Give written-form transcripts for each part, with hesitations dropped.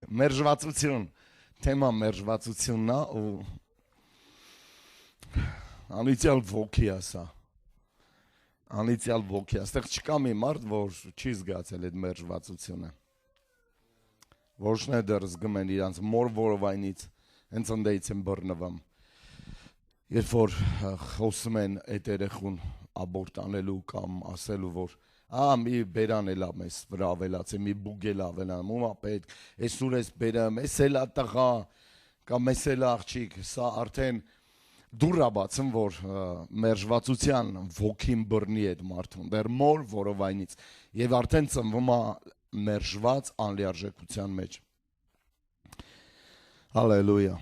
Մերժվածություն, թեմա մերժվածությունն է ու անիցիալ ոգի է սա։ Անիցիալ ոգի է, այստեղ չկա մի մարդ, որ չի զգացել այդ մերժվածությունը։ Որոշները դեռ զգում են իրանց մոր որովայնից, հենց ընդեից են բռնվում։ Երբ որ խոսում են այդ երեխուն աբորտ անելու կամ ասելու, որ մի բերան էլա մեզ վրա ավելացե, մի բուգ էլ ավելան, մումա պետք, ես ուր ես բերեմ, ես էլա տղա, կամ ես էլա աղջիկ, սա արդեն դուր է բացում, որ մերժվածության ոգին բռնի այդ մարդուն, դեռ մոր որովայնից, եւ արդեն ծնվում է մերժված անլիարժեքության մեջ։ Հալելույա։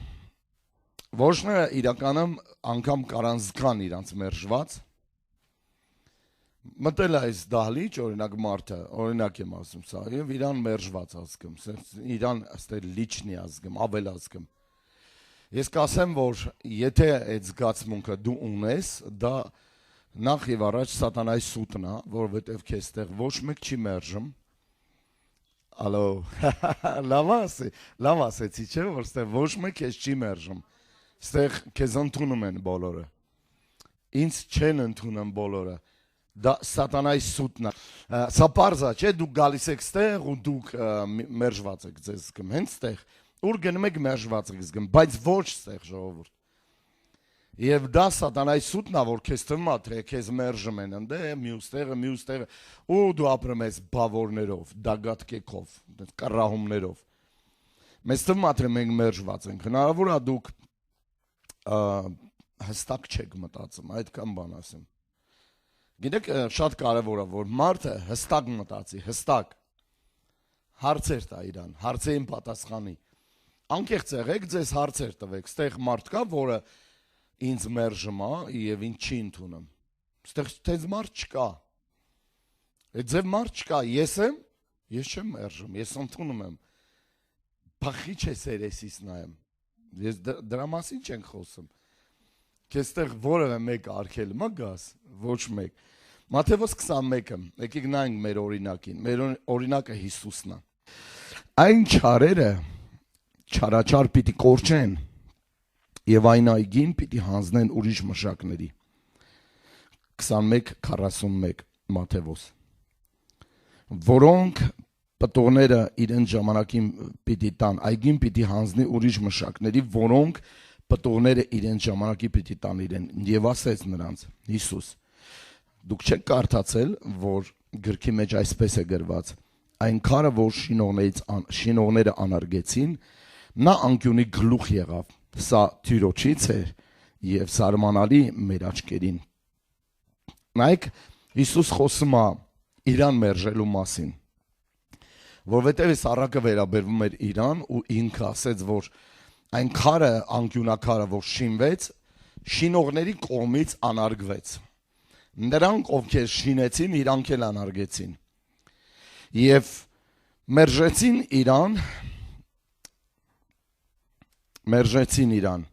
Որոշները իրականում անգամ կարան զգան իրանց մերժված, մտել այս դահլիճ, օրինակ մարդը, օրինակ եմ ասում սա, եւ իրան մերժված ազգում, իրան աստեղ լիչնի ազգում, ավել ազգում։ Ես կասեմ, որ եթե այդ զգացմունքը դու ունես, դա նախ եւ առաջ սատանայի սուտն է, որովհետեւ քեզ տեղ ոչ մեկ չի մերժում։ Ալո, լավ ասեցի, չէ՞, որ ստեղ ոչ մեկ քեզ չի մերժում։ Ստեղ քեզ ընդունում են բոլորը։ Ինձ չեն ընդունում բոլորը։ Դա սատանայի սուտն է։ Սա պարզ է, չէ՞, դուք գալիս եք ստեղ ու դուք մերժված եք ձեզ զգում, հենց ստեղ։ Ուր գնում եք մերժված եք զգում, բայց ոչ ստեղ ժողովուրդ։ Եվ դա սատանայի սուտն է, որ քեզ թվում է, թե քեզ մերժում են, ընդ մյուս տեղը, ու դու ապրում ես բավորներով, դագաթկեքով, կռահումներով։ Մեզ թվում է, թե մենք մերժված ենք։ Հնարավոր է դուք հստակ չեք մտածում, այդքան բան ասեմ։ Գիտեք, շատ կարևոր է, որ մարդը հստակ մտածի, հստակ հարցեր տա իրան, հարցերին պատասխանի։ Անկեղծ եղեք, ձեզ հարցեր տվեք, ստեղ մարդ կա, որը ինձ մերժում է եւ ինձ չի ընդունում։ Ստեղ տես մարդ չկա։ Այդ ձև մարդ չկա, ես եմ, ես չեմ մերժում, ես ընդունում եմ։ Փախի չես երեսից նայեմ։ Ես դրա մասին չենք խոսում։ Քեզ տեղ որևէ մեկ արկել մա գաս, ոչ մեկ։ Մատթեոս 21-ը, եկեք նայենք մեր օրինակին, մեր օրինակը Հիսուսն է։ Այն չարերը չարաչար պիտի կորչեն եւ այն այգին պիտի հանձնեն ուրիշ մշակների։ 21:41 Մատթեոս։ Որոնք պտուղները իրեն ժամանակին պիտի տան, այգին պիտի հանձնի ուրիշ մշակների, որոնք պտուղները իրեն ժամանակի պիտի տան իրեն, եւ ասեց նրանց Հիսուս. Դուք չեք կարդացել, որ գրքի մեջ այսպես է գրված. այն քարը, որ շինողները անարգեցին, նա անկյունի գլուխ եղավ, սա Տիրոջից էր եւ զարմանալի մեր աչքերին։ Նայեք, Հիսուս խոսում է իրան մերժելու մասին, որովհետեւ այս առակը վերաբերվում էր իրան ու ինքը ասեց, որ այն քարը, անկյունակարը, որ շինվեց, շինողների կողմից անարգվեց։ Նրանք, ովքեր շինեցին, իրանք էլ անարգեցին։ Եվ մերժեցին իրան։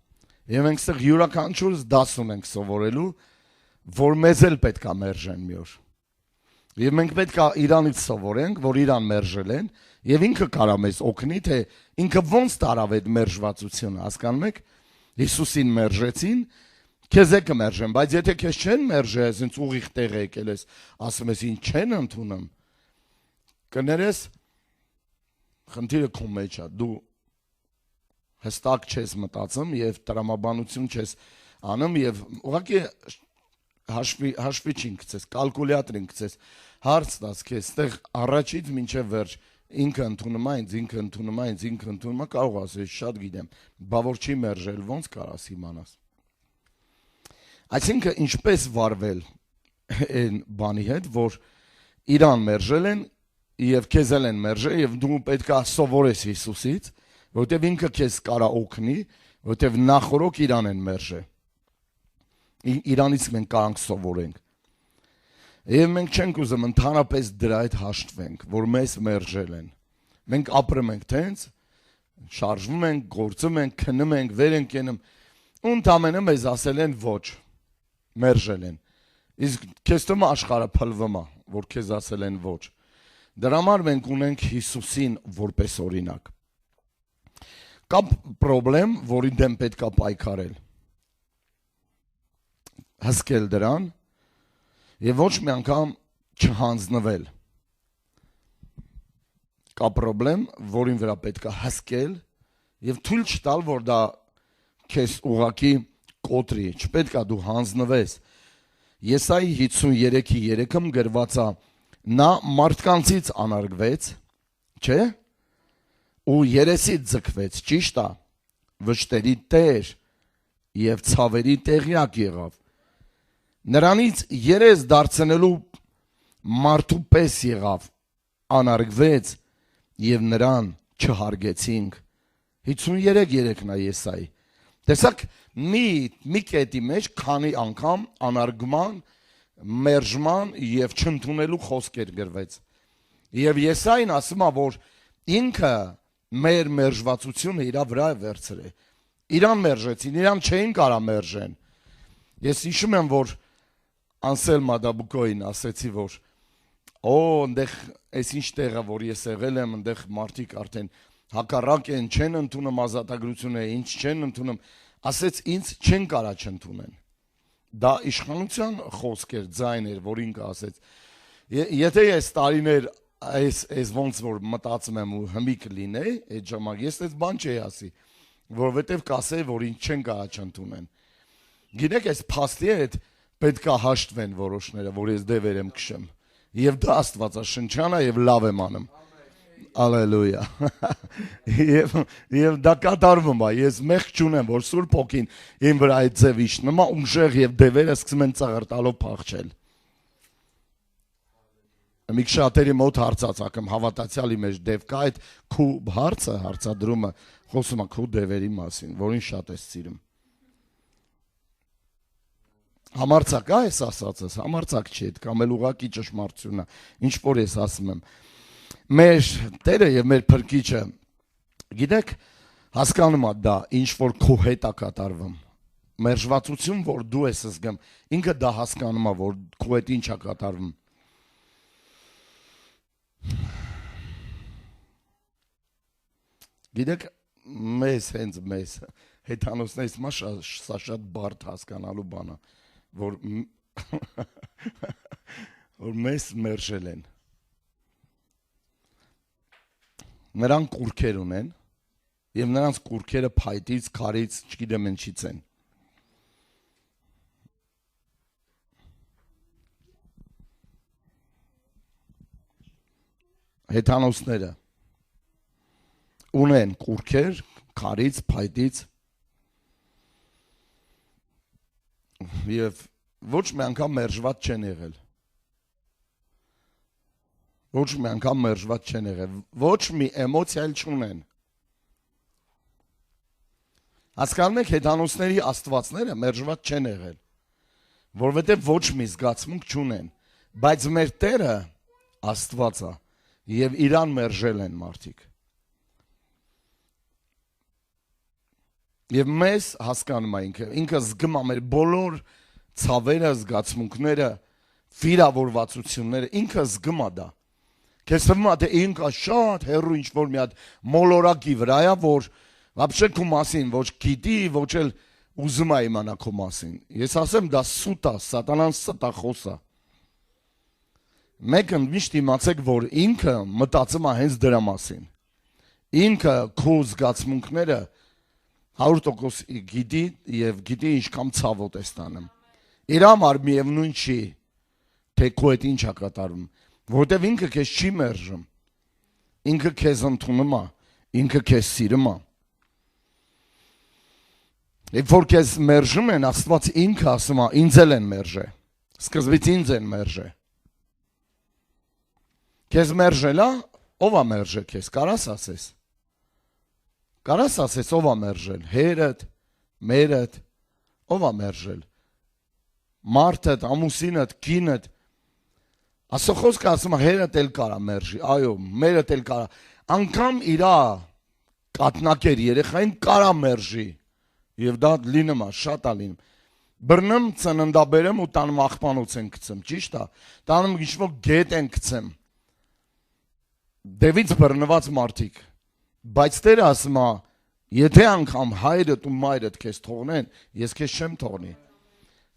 Եվ մենք ստեղ յուրաքանչյուրս դաս ունենք սովորելու, որ մեզ էլ պետք է մերժեն մի օր։ Եվ մենք պետք է իրանից սովորենք, որ իրան մերժել են, եւ ինքը կարա մեզ օգնի, թե ինքը ոնց տարավ այդ մերժվածությունը, հասկանում եք։ Հիսուսին մերժեցին, քեզ է կմերժեն, բայց եթե քեզ չեն մերժել, ասենց ուղիղ տեղ եկել ես, ասում ես ինձ չեն ընդունում, կներես, խնդիրը քո մեջ է, դու հստակ չես մտածում եւ տրամաբանություն չես անում եւ ուղղակի հաշվի չինքցես, կալկուլյատոր ինքցես, հարց տաս քեզ, այդտեղ առաջից մինչև վերջ ինքը ընդունում է, ինձ կարող ասես, շատ գիտեմ, բա որ չի մերժել, ոնց կարաս իմանաս։ Այսինքն ինչպես վարվել այն բանի հետ, որ իրան մերժել են եւ քեզ են մերժել եւ դու պետք է սովորես Հիսուսից, որտեւ ինքը քեզ կարա օգնի, որտեւ նախորոք իրան են մերժել։ Իրանից մենք կարանք սովորենք։ Եվ մենք չենք ուզում ընդհանրապես դրա հետ հաշտվենք, որ մեզ մերժել են։ Մենք ապրում ենք տենց, շարժվում ենք, գործում ենք, քնում ենք, վեր ենք ենում, ու ընդամենը մեզ ասել են ոչ, մերժել են։ Իսկ քեզ թվում է աշխարհը փլվում է, որ քեզ ասել են ոչ։ Դրա համար մենք ունենք Հիսուսին որպես օրինակ։ Կա պրոբլեմ, որի դեմ պետք է պայքարել։ Հսկել դրան եւ ոչ մի անգամ չհանձնվել։ Կա պրոբլեմ, որին վրա պետք է հսկել եւ թույլ չտալ, որ դա քեզ ուղակի կոտրի, չպետք է դու հանձնվես։ Եսայի 53:3-ում գրված է. նա մարդկանցից անարգվեց, չէ՞, ու երեսից ձգվեց, ճիշտ է, վշտերի տեր եւ ցավերի տեղյակ եղավ։ Նրանից երես դարձնելու մարդու պես եղավ, անարգվեց եւ նրան չհարգեցինք։ 53:3-ն է Եսայի։ Տեսակ մի կետի մեջ քանի անգամ անարգման, մերժման եւ չընդունելու խոսքեր գրվեց։ Եվ Եսային ասում է, որ ինքը մեր մերժվածությունը իր վրա է վերցրել։ Իրան մերժեցին, իրան չէին կարա մերժեն։ Ես հիշում եմ, որ Անսելմա Դաբուկոին ասեցի, որ այնտեղ այս ինչ տեղը, որ ես եղել եմ, այնտեղ մարդիկ արդեն հակառակ են, չեն ընդունում ազատագրությունը, ինչ չեն ընդունում, ասեց ինձ չեն կարա չընդունեն։ Դա իշխանության խոսք էր, ձայն էր, որ ինքը ասեց։ Եթե ես տարիներ այս ոնց որ մտածում եմ ու հմիկ լինեի, այդ ժամանակ ես այս բան չէի ասի, որովհետև կասեի, որ ինձ չեն կարա չընդունեն։ Գիտեք, այս փաստի հետ պետք է հաշտվեն որոշները, որ ես դևեր եմ քշեմ։ Եվ դա Աստվածաշնչյան է եւ լավ եմ անում։ Ալելույա։ Եվ դա կատարվում է, ես մեղք չունեմ, որ Սուրբ Հոգին իմ վրա այդ ձև իջնում է, ուժեղ եւ դևերը սկսում են ծաղրտալով փախչել։ Մի շատերի մոտ հարցածակում հավատացյալի մեջ դև կա այդ քու հարցը, հարցադրումը խոսում է քու դևերի մասին, որին շատ ես սիրում։ Համարցակ է ես ասածս, համարցակ չի, այդ կամ էլ ուղակի ճշմարտությունն է, ինչ որ ես ասում եմ։ Մեր Տերը եւ մեր Փրկիչը, գիտեք, հասկանում է դա, ինչ որ քո հետ է կատարվում։ Մերժվածություն, որ դու ես զգում, ինքը դա հասկանում է, որ քո հետ ինչ է կատարվում։ Գիտեք, մեզ հետանոսներից մա սա շատ բարդ հասկանալու բան է, որ մեզ մերժել են։ Նրանք կուրքեր ունեն եւ նրանց կուրքերը փայտից, քարից, չգիտեմ ինչից են։ Հետանոսները ունեն կուրքեր, քարից, փայտից եւ ոչ մի անգամ մերժված չեն եղել։ Ոչ մի անգամ մերժված չեն եղել, ոչ մի էմոցիա չունեն։ Հասկանում եք, հետանոսների աստվածները մերժված չեն եղել, որովհետև ոչ մի զգացմունք չունեն, բայց մեր Տերը Աստված է եւ իրան մերժել են մարդիկ։ Եվ մեզ հասկանում է ինքը զգում է մեր բոլոր ցավերը, զգացմունքները, վիրավորվածությունները, ինքը զգում է դա։ Քեզ թվում է, թե ինքը շատ հեռու ինչ-որ մի հատ մոլորակի վրա է, որ вообще քո մասին ոչ գիտի, ոչ էլ ուզում է իմանա քո մասին։ Ես ասեմ, դա սուտ է, սատանան ստախոս է։ Մեկը միշտ իմացեք, որ ինքը մտածում է հենց դրա մասին։ Ինքը քո զգացմունքները 100% գիտի եւ գիտի ինչքան ցավոտ է ստանում։ Իր համար միևնույն չի, թե քո հետ ինչ է կատարվում, որովհետեւ ինքը քեզ չի մերժում։ Ինքը քեզ ընդունում է, ինքը քեզ սիրում է։ Եվ որ քեզ մերժում են, Աստված ինքը ասում է, ինձ էլ են մերժել։ Սկզբից ինձ են մերժել։ Քեզ մերժելա, ով է մերժել քեզ, կարաս ասես։ Կարաս ասես ով է մերժել, հերդ, մերդ, ով է մերժել։ Մարդդ, ամուսինդ, կինդ։ Ասոխոսքը ասում է հերդ էլ կարա մերժի, այո, մերդ էլ կարա։ Անգամ իրա կատնակեր երեխային կարա մերժի։ Եվ դա լինում է, շատ է լինում։ Բռնում, ծննդաբերեմ ու տանում աղբանոց են գցեմ, ճիշտ է։ Տանում ինչ-որ գետ են գցեմ։ Դևից բռնված մարդիկ, բայց Տերը ասում է, Եթե անգամ հայրդ ու մայրդ քեզ թողնեն, ես քեզ չեմ թողնի։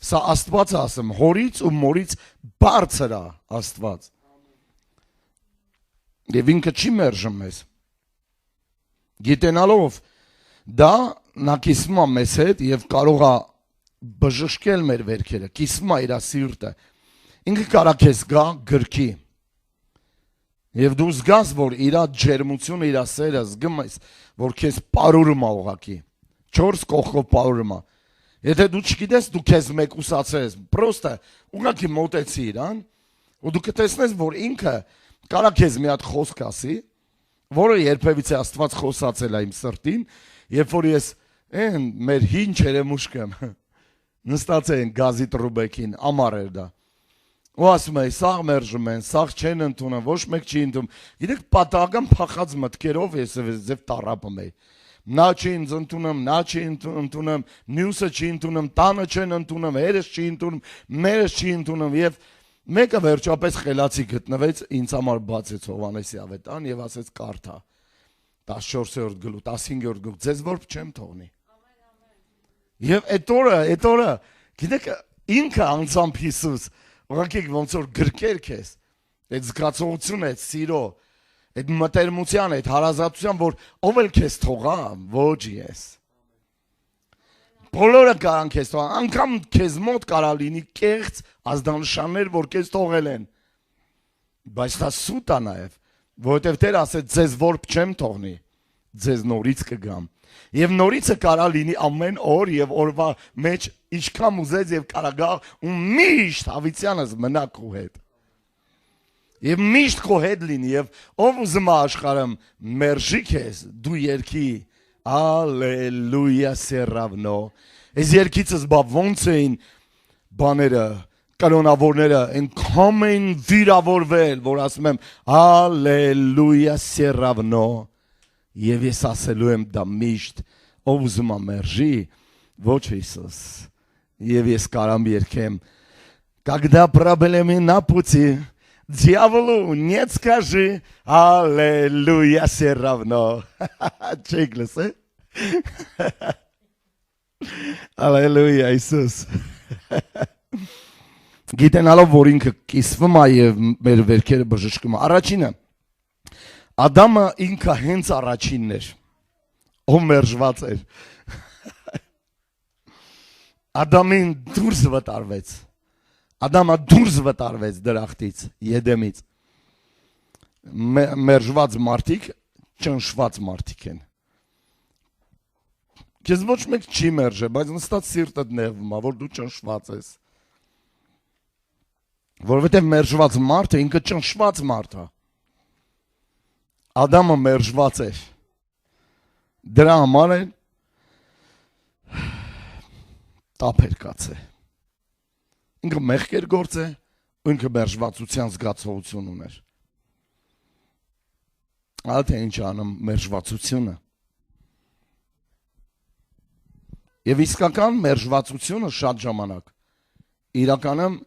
Սա Աստված ասեմ, հորից ու մորից բարձր է Աստված։ Եվ ինքը չի մերժում մեզ։ Գիտենալով դա նա կիսում է մեզ հետ եւ կարող է բժշկել մեր վերքերը, կիսում է իր սիրտը։ Ինքը կարա քեզ գա գրքի։ Եվ դու զգաս, որ իր ջերմությունը, իր սերը զգում ես, որ քեզ պարուրում է ուղակի։ 4 կողքով պարուրում է։ Եթե դու չգիտես, դու քեզ մեկուսացես, պրոստը ուղղակի մոտեցի իրան, ու դու կտեսնես, որ ինքը կարա քեզ մի հատ խոսք ասի, որը երբևիցե Աստված խոսացել է իմ սրտին, երբ որ ես այն մեր հին չերեմուշկեմ նստած են գազի տրուբեկին, ամառ էր դա։ Ու ասում է, սաղ մերժում են, սաղ չեն ընդունում, ոչ մեկ չի ընդունում։ Գիտեք, պատահական փախած մտքերով ես ձև տարապում էի։ Նա չի ինձ ընդունում, նա չի ընդունում, մյուսը չի ընդունում, տանը չեն ընդունում, հերս չի ընդունում, մերս չի ընդունում եւ մեկը վերջապես խելացի գտնվեց, ինձ համար բացեց Հովհաննեսի ավետարան եւ ասեց կարդա 14-րդ գլուխ, 15-րդ գլուխ, ձեզ որբ չեմ թողնի։ Եվ այդ օրը, գիտեք, ինքը անձամբ Հիսուս, ուղղակի ոնց որ գրկեր քեզ, այդ զգացողությունը, այդ սիրո, այդ մտերմության, այդ հարազատության, որ ով էլ քեզ թողա, ոչ ես։ Բոլորը կարան քեզ թողան, անգամ քեզ մոտ կարա լինի կեղծ ազդանշաններ, որ քեզ թողել են։ Բայց դա սուտ է նաև, որովհետև Տեր ասեց, ձեզ որբ չեմ թողնի, ձեզ նորից կգամ։ Եվ նորիցը կարա լինի ամեն օր եւ օրվա մեջ ինչքան ուզեց եւ կարա գա ու միշտ հավիտյանս մնա քո հետ։ Եվ միշտ քո հետ լինի եւ ով ուզում է աշխարհում մերժի քեզ, դու երկի Ալելույա սերավնո։ Այս երկիցս բա ոնց էին բաները, կանոնավորները այնքան էին վիրավորվել, որ ասում եմ Ալելույա սերավնո։ Եվ ես ասելու եմ դա միշտ, ով ուզում է մերժի, ոչ Հիսուս։ Եվ ես կարամ երկեմ, когда проблемы на пути, дьяволу нет скажи, аллилуйя все равно. Չեգլս է։ Ալելույա Հիսուս։ Գիտենալով, որ ինքը կիսվում է եւ մեր վերքերը բժշկում է։ Առաջինը Ադամը ինքը հենց առաջինն էր, ով մերժված էր։ Ադամին դուրս վտարվեց։ Ադամը դուրս վտարվեց դրախտից, Եդեմից։ Մերժված մարդիկ ճնշված մարդիկ են։ Քեզ ոչ մեկ չի մերժե, բայց նստած սիրտդ նեղվում է, որ դու ճնշված ես։ Որովհետև մերժված մարդը ինքը ճնշված մարդ է։ Ադամը մերժված էր։ Դրա համար է տապեր կացե։ Ինքը մեղքեր գործե, ու ինքը մերժվածության զգացողություն ուներ։ Ալ թե ինչ անում մերժվածությունը։ Եվ իսկական մերժվածությունը շատ ժամանակ իրականում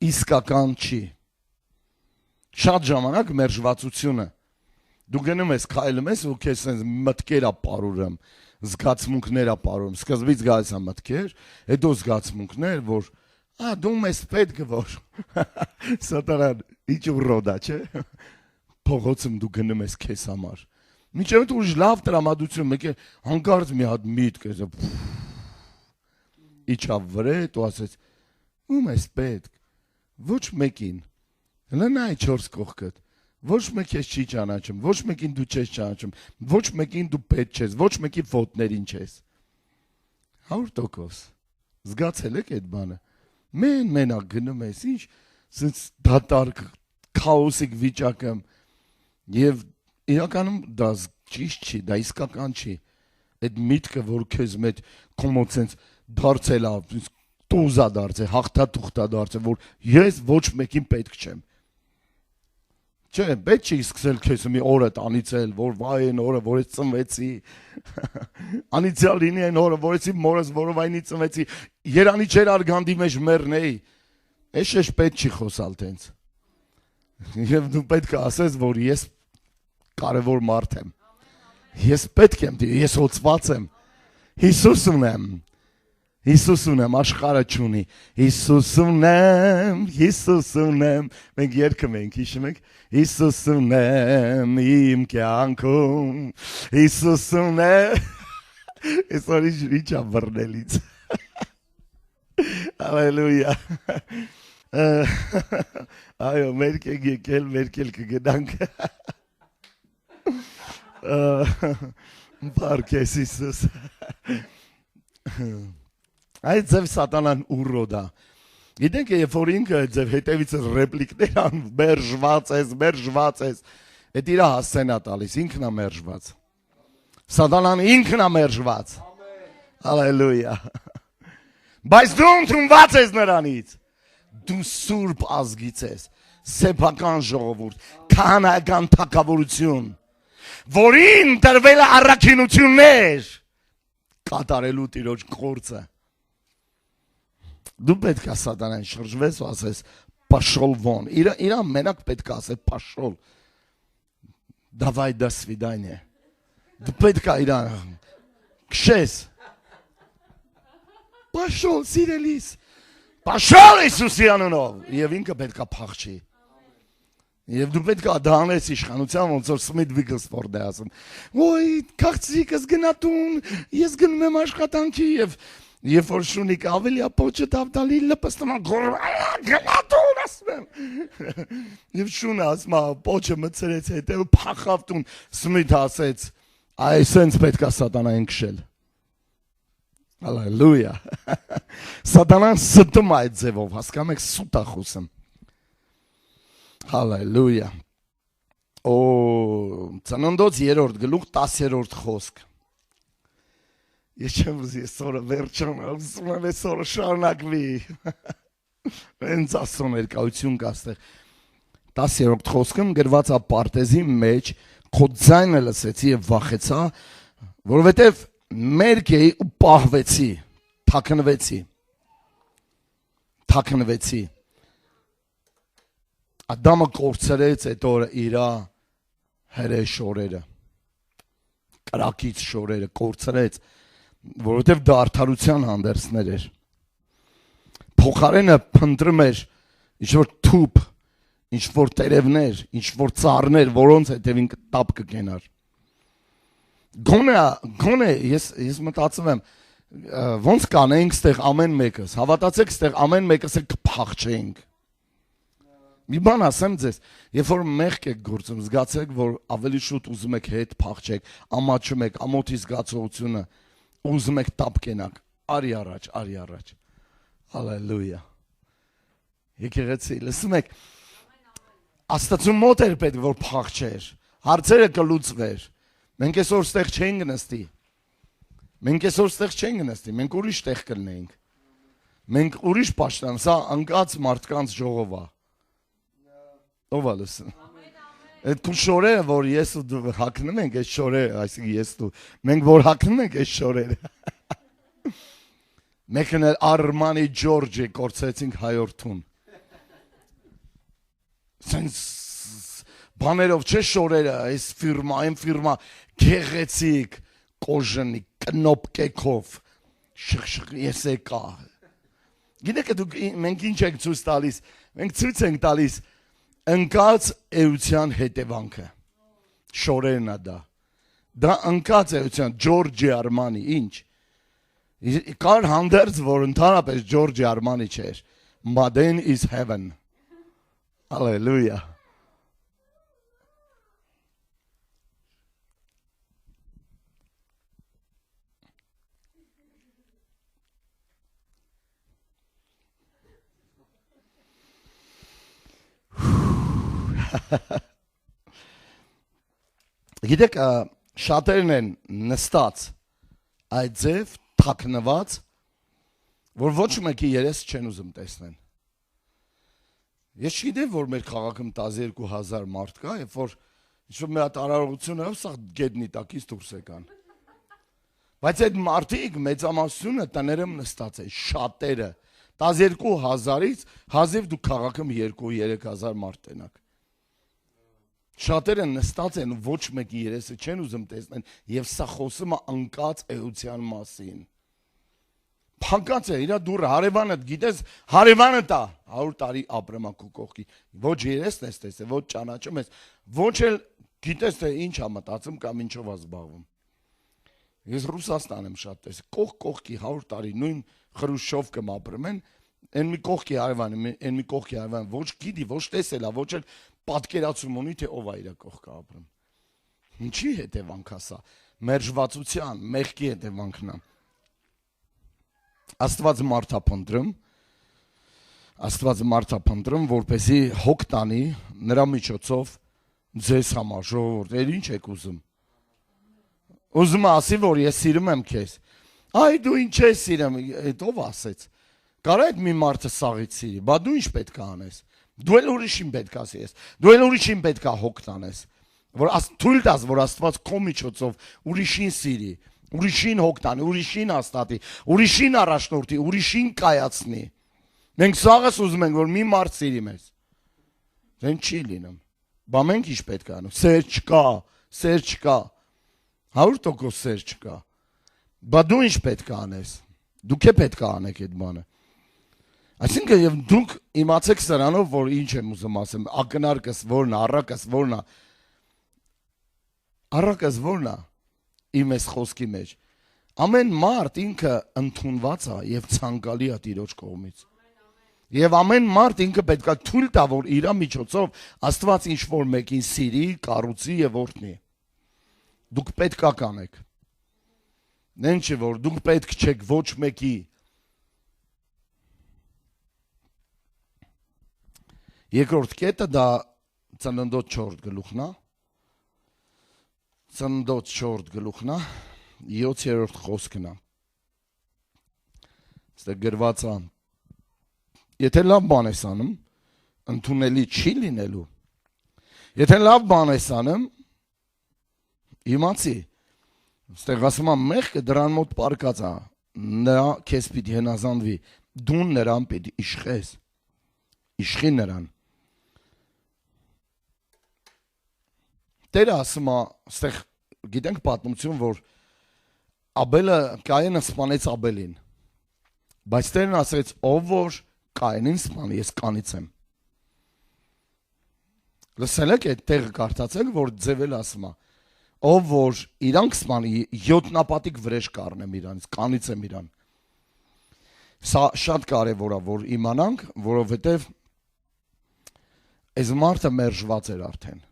իսկական չի։ Շատ ժամանակ մերժվածությունը դու գնում ես, քայլում ես ու քեզ sense մտքեր է ապարուրում, զգացմունքներ է ապարուրում, սկզբից գալիս է մտքեր, հետո զգացմունքներ, որ դու մեզ պետք է որ սատանան ինչ ուռոդա, չէ։ Փողոցում դու գնում ես քեզ համար։ Մինչև դու լավ տրամադրություն, մեկ է հանկարծ մի հատ միտք է, իջավ վրա, դու ասես, ու մեզ պետք, ոչ մեկին, լնայ 4 կողքդ, ոչ մեկ ես չի ճանաչում, ոչ մեկին դու չես ճանաչում, ոչ մեկին դու պետք չես, ոչ մեկի ոտներին չես։ 100%։ Զգացել եք այդ բանը։ Մենակ գնում ես, ինչ, սենց դատարկ, քաոսիկ վիճակում, եւ իրականում դա ճիշտ չի, դա իսկական չի։ Այդ միտքը, որ քեզ մեծ կոմոդ սենց դարձել է, տուզա դարձել, հաղթատուղթա դարձել, որ ես ոչ մեկին պետք չեմ։ Չէ, պետք չի սկսել քեզ մի օրը տանիցել, որ վայ այն օրը, որ ես ծնվեցի, անիցյալ լինի այն օրը, որ ես իմ մորս որովայնի ծնվեցի, երանի չեր արգանդի մեջ մեռնեի, ես պետք չի խոսալ տենց։ Եվ դու պետք է ասես, որ ես կարևոր մարդ եմ։ Ես պետք եմ, ես հոծված եմ։ Հիսուս ունեմ։ Հիսուս ունեմ, աշխարհը չունի։ Հիսուս ունեմ, մենք երգում ենք, հիշում եք։ Հիսուս ունեմ իմ կյանքում, Հիսուս ունեմ։ Այսօր ինչ ա բռնելից։ Հալելույա։ Այո, մեր եկել կգնանք։ Բարքես Հիսուս։ Այդ ձև սատանան ուռոդա։ Գիտենք, երբ որ ինքը ձև հետևից ռեպլիկներ անում, մերժված ես, այդ իրա հասցենա տալիս, ինքն է մերժված։ Սատանան ինքն է մերժված։ Հալելույա։ Բայց դու ընդունված ես նրանից։ Դու սուրբ ազգից ես, սեփական ժողովուրդ, քահանայական թագավորություն, որին տրվել է առաքինություններ կատարելու Տիրոջ գործը։ Դու պետք է սատանային շրջվես ու ասես «Пошел вон». Իրան մենակ պետք է ասես «Пошел». Давай до свидания։ Դու պետք է իրան քշես։ «Пошел, սիրելիս»։ «Пошел» Հիսուսի անունով։ Եվ ինքը պետք է փախչի։ Եվ դու պետք է դանես իշխանության, ոնց որ Սմիթ Վիգլսվորդ է ասում։ Ոյ, քաղցիկս գնա տուն, ես գնում եմ աշխատանքի եւ որ շունիկ ավելի ապոճը տավտալի լպստում գնա տուն ասում եմ։ Եվ շունը ասում է պոճը մցրեց հետո փախավ տուն։ Սմիթ ասեց, այսենց պետք է սատանային քշել։ Հալելույա։ Սատանան ստում այդ ձևով, հասկանում եք, սուտ է խոսում։ Հալելույա։ Օ, Ծննդոց 3-րդ գլուխ 10-րդ խոսք։ Ես չեմ ուզի այսօրը վերջան, ուզում եմ այսօրը շարունակվի։ Հենց ասում ներկայություն կա այստեղ։ 10-րդ խոսքում գրված է պարտեզի մեջ, քո ձայնը լսեցի եւ վախեցա, որովհետեւ մերկ էի ու պահվեցի, թաքնվեցի։ Ադամը կորցրեց այդ օրը իրա հրե շորերը, կրակից շորերը կորցրեց, որովհետև դա արդարության հանդերձներ էր։ Փոխարենը փնտրում էր ինչ-որ թուփ, ինչ-որ տերևներ, ինչ-որ ծառներ, որոնց հետևին տապ կգենար։ Գոնե ես մտածում եմ, ոնց կանեինք ստեղ ամեն մեկս, հավատացեք ստեղ ամեն մեկս էլ կփախչեինք։ Մի բան ասեմ ձեզ, երբ որ մեղք եք գործում, զգացեք, որ ավելի շուտ ուզում եք հետ փախչեք, ամաչում եք, ամոթի զգացողությունը, ուզում եք տապ կենաք, արի առաջ, հալելույա, եկեղեցի, լսում եք, Աստծուն մոտ էր պետք, որ փախչեր, հարցերը կլուծվեր, մենք այսօր ստեղ չենք նստի, մենք ուրիշ տեղ կլնեինք, մենք ուրիշ պաշտան, սա անկած մարդկանց ժողով է, ով է լսում։ Այդ քո շորերը, որ ես ու դու հագնում ենք, այս շորերը, այսինքն ես դու, մենք որ հագնում ենք այս շորերը։ Մեկն էլ Armani George կորցրեցինք հայորդուն։ Սենց բաներով չէ շորերը, այս ֆիրմա, այն ֆիրմա, գեղեցիկ, կոժնի, կնոպկեքով, շղ, ես եկա։ Գիտեք դուք մենք ինչ ենք ցույց տալիս, մենք ցույց ենք տալիս ընկած էության հետևանքը, շորերն է դա ընկած էության, Ջորջի Արմանի, ինչ, կար հանդերձ, որ ընդհանրապես Ջորջի Արմանի չէր, Made is heaven, հալելույա, Գիտեք, շատերն են նստած այդ ձև, թաքնված, որ ոչ մեկի երես չեն ուզում տեսնեն։ Ես չգիտեմ, որ մեր քաղաքում 12,000 մարդ կա, երբ որ ինչ-որ մի հատ արարողությունով սա գետնի տակից դուրս եկան։ Բայց այդ մարդիկ մեծամասնությունը տներում նստած են, շատերը, 12,000-ից հազիվ դու քաղաքում 2-3,000 մարդ տենաք։ Շատերը նստած են ոչ մեկի երեսը չեն ուզում տեսնեն եւ սա խոսում է անկած էության մասին։ Փանկած է իր դուրը հարևանը գիտես հարևանը տա 100 տարի ապրում է քո կողքի ոչ երեսն ես տեսել ոչ ճանաչում ես ոչ էլ գիտես թե ինչ է մտածում կամ ինչով է զբաղվում։ Ես Ռուսաստան եմ շատ տեսել կողքի 100 տարի նույն Խրուշչովկում ապրում են այն մի կողքի հարևան ոչ գիտի ոչ տեսել է ոչ էլ պատկերացում ունի թե ով է իր կողքը ապրում։ Ինչի հետևանք է սա մերժվածության մեղքի հետևանքն է։ Աստված մարդա փնտրում, որպեսզի հոգ տանի նրա միջոցով ձեզ համար ժողովուրդ, ինչ եք ուզում։ Ուզում ասի, որ ես սիրում եմ քեզ։ Այ դու ինչ ես սիրում, այդ ով ասեց։ Կարա այդ մի մարդը սաղից սիրի, բա դու ինչ պետք է անես։ Դու էլ ուրիշին պետք է սիրես։ Դու էլ ուրիշին պետք է հոգ տանես։ Որ թույլ տաս, որ Աստված քո միջոցով ուրիշին սիրի, ուրիշին հոգ տանի, ուրիշին հաստատի, ուրիշին առաջնորդի, ուրիշին կայացնի։ Մենք սաղս ուզում ենք, որ մի մարդ սիրի մեզ։ Դեն չի լինում։ Բա մենք ինչ պետք է անենք։ Սեր չկա։ 100% սեր չկա։ Բա դու ինչ պետք է անես։ Դուք է պետք է անեք այդ բանը։ Այսինքն եւ դուք իմացեք սրանով, որ ինչ եմ ուզում ասեմ, ակնարկս որն է, առակս որն է իմ այս խոսքի մեջ։ Ամեն մարդ ինքը ընդունված է եւ ցանկալի է Տիրոջ կողմից։ Եվ ամեն մարդ ինքը պետք է թույլ տա, որ իր միջոցով Աստված ինչ որ մեկին սիրի, կառուցի եւ օրհնի։ Դուք պետք է կանեք։ Նեն չէ որ դուք պետք չեք ոչ մեկի։ Երկրորդ կետը դա Ծննդոց 4 գլուխն է։ Ծննդոց 4 գլուխն է, 7-րդ խոսքն է։ Ստե գրված է. Եթե լավ բան ես անում, ընդունելի չի լինելու։ Եթե լավ բան ես անում, իմացի, ստեղ ասում է մեղքը դրան մոտ պարկած է, նա քեզ պիտի հնազանդվի, դու նրան պիտի իշխես, իշխի նրան։ Տերը ասում է, ստեղ գիտենք պատմություն, որ Կայենը սպանեց Աբելին, բայց Տերն ասեց, ով որ Կայենին սպանի, ես կանից եմ։ Լսել եք այդ տեղը կարդացել, որ ձևել ասում է, ով որ իրանք սպանի, 7 նապատիկ վրեժ կառնեմ իրանից, կանից եմ իրան։ Սա շատ կարևոր է, որ իմանանք, որովհետև այս մարդը մերժված էր արդեն,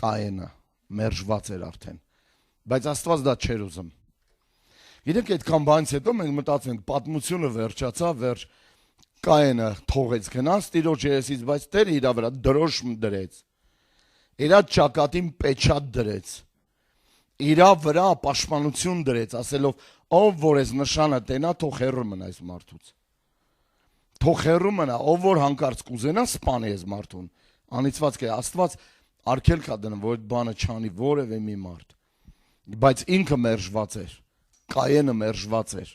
Կայենը մերժված էր արդեն, բայց Աստված դա չէր ուզում։ Գիտեք, այդքան բանից հետո մենք մտածենք, պատմությունը վերջացավ, Կայենը թողեց գնաց Տիրոջ երեսից, բայց Տերը իր վրա դրոշմ դրեց, իր ճակատին պեչատ դրեց, իր վրա պաշտպանություն դրեց, ասելով, ով որ այս նշանը տենա, թող հեռու մնա այս մարդուց։ Թող հեռու մնա, ով որ հանկարծ կուզենա սպանի այս մարդուն, անիծված կե, Աստված արգելք է դնում, որ այդ բանը չանի որևէ մի մարդ։ Բայց ինքը մերժված էր, Կայենը մերժված էր։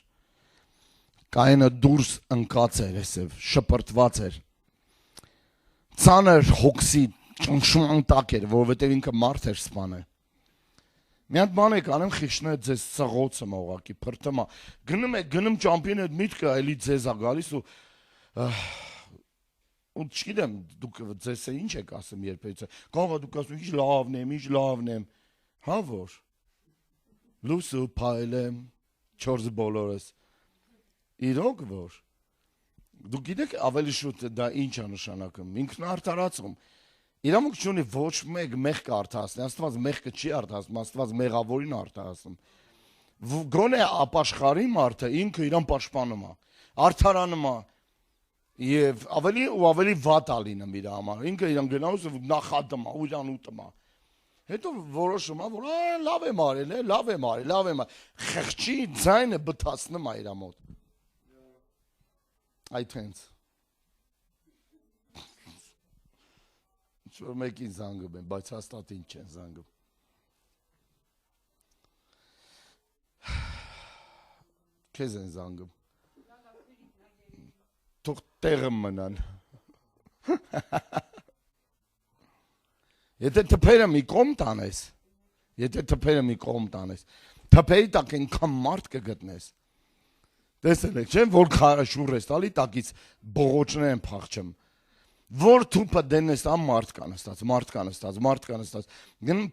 Կայենը դուրս ընկած էր, այսև, շպրտված էր։ Ծանր հոգսի ճնշման տակ էր, որովհետև ինքը մարդ էր սպանել։ Մի հատ բան եք անեմ, խիչն է ձեզ սղոցը մողակի, պրտմա, գնում ճամպին այդ միտքը, այլի ձեզ է գալիս ու չգիտեմ, դուք ձեզ է ինչ եք ասում երբեյցը, կաղա դուք ասում, ինչ լավն եմ, հա որ, լուսու պայլ եմ, չորձ բոլորս, իրոք որ, դուք գիտեք ավելի շուտ դա ինչ է նշանակում, ինքն արդարացում, իրամուկ չունի ոչ մեկ մեղք արդարացնի, Աստված մեղքը չի արդարացնում, Աստված մեղավորին արդարացնում, գոնե ապաշխարի մարդը ինքը իրան պաշտպանում է, արդարանում է, եւ ավելի ու ավելի վատ է լինում իր համար, ինքը իրան գնալուց նախատում է, ու իրան ուտում է, հետո որոշում է, որ լավ եմ արել, խեղճի ձայնը բթացնում է իր մոտ, այդ հենց, ինչ-որ մեկին զանգում են, բայց հաստատ ինչ չեն զանգում, քեզ են զանգում, թող տեղը մնան, Եթե թփերը մի կողմ տանես, թփերի տակ այնքան մարդ կգտնես։ Տեսել եք, չէ՞, որ շուռ ես տալի, տակից բողոջներ են փախչում։ Որ թուփը դենես, մարդ կա նստած։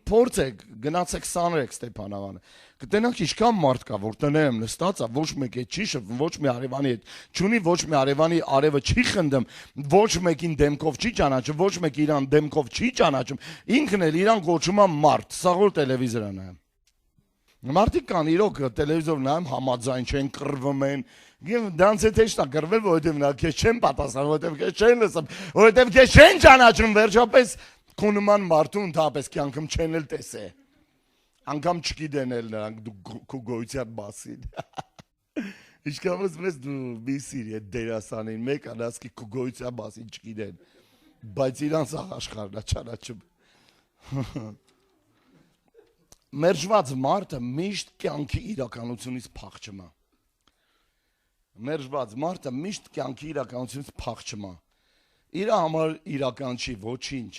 Փորձեք, գնացեք սանրեք Ստեփանավանը։ Կտենաք ինչքան մարդ կա, որ տները եմ նստած, ոչ մեկ է չի շփվում, ոչ մի արևանի հետ չունի, ոչ մի արևանի արևը չի խնդում, ոչ մեկին դեմքով չի ճանաչում, ոչ մեկ իրան դեմքով չի ճանաչում, ինքն էլ իրան գոչում է մարդ, սա որ տելևիզորը նայում։ Մարդիկ կան իրոք տելևիզոր նայում, համաձայն չեն, կռվում են, դրանց հետ հեշտ է կռվել, որովհետև նա քեզ չեն պատասխանում, որովհետև քեզ չեն լսում, որովհետև քեզ չեն ճանաչում, վերջապես քո նման մարդու ընդհանրապես կյանքում չեն էլ տեսե։ Անգամ չգիտեն էլ նրանք դու քո գոյության մասին։ Ինչքանոց մեզ դու մի սիրի այդ դերասանին, մեկ անասկի քո գոյության մասին չգիտեն, բայց իրանց աշխարհն է ճանաչում։ Մերժված մարդը միշտ կյանքի իրականությունից փախչում է։ Իր համար իրական չի ոչինչ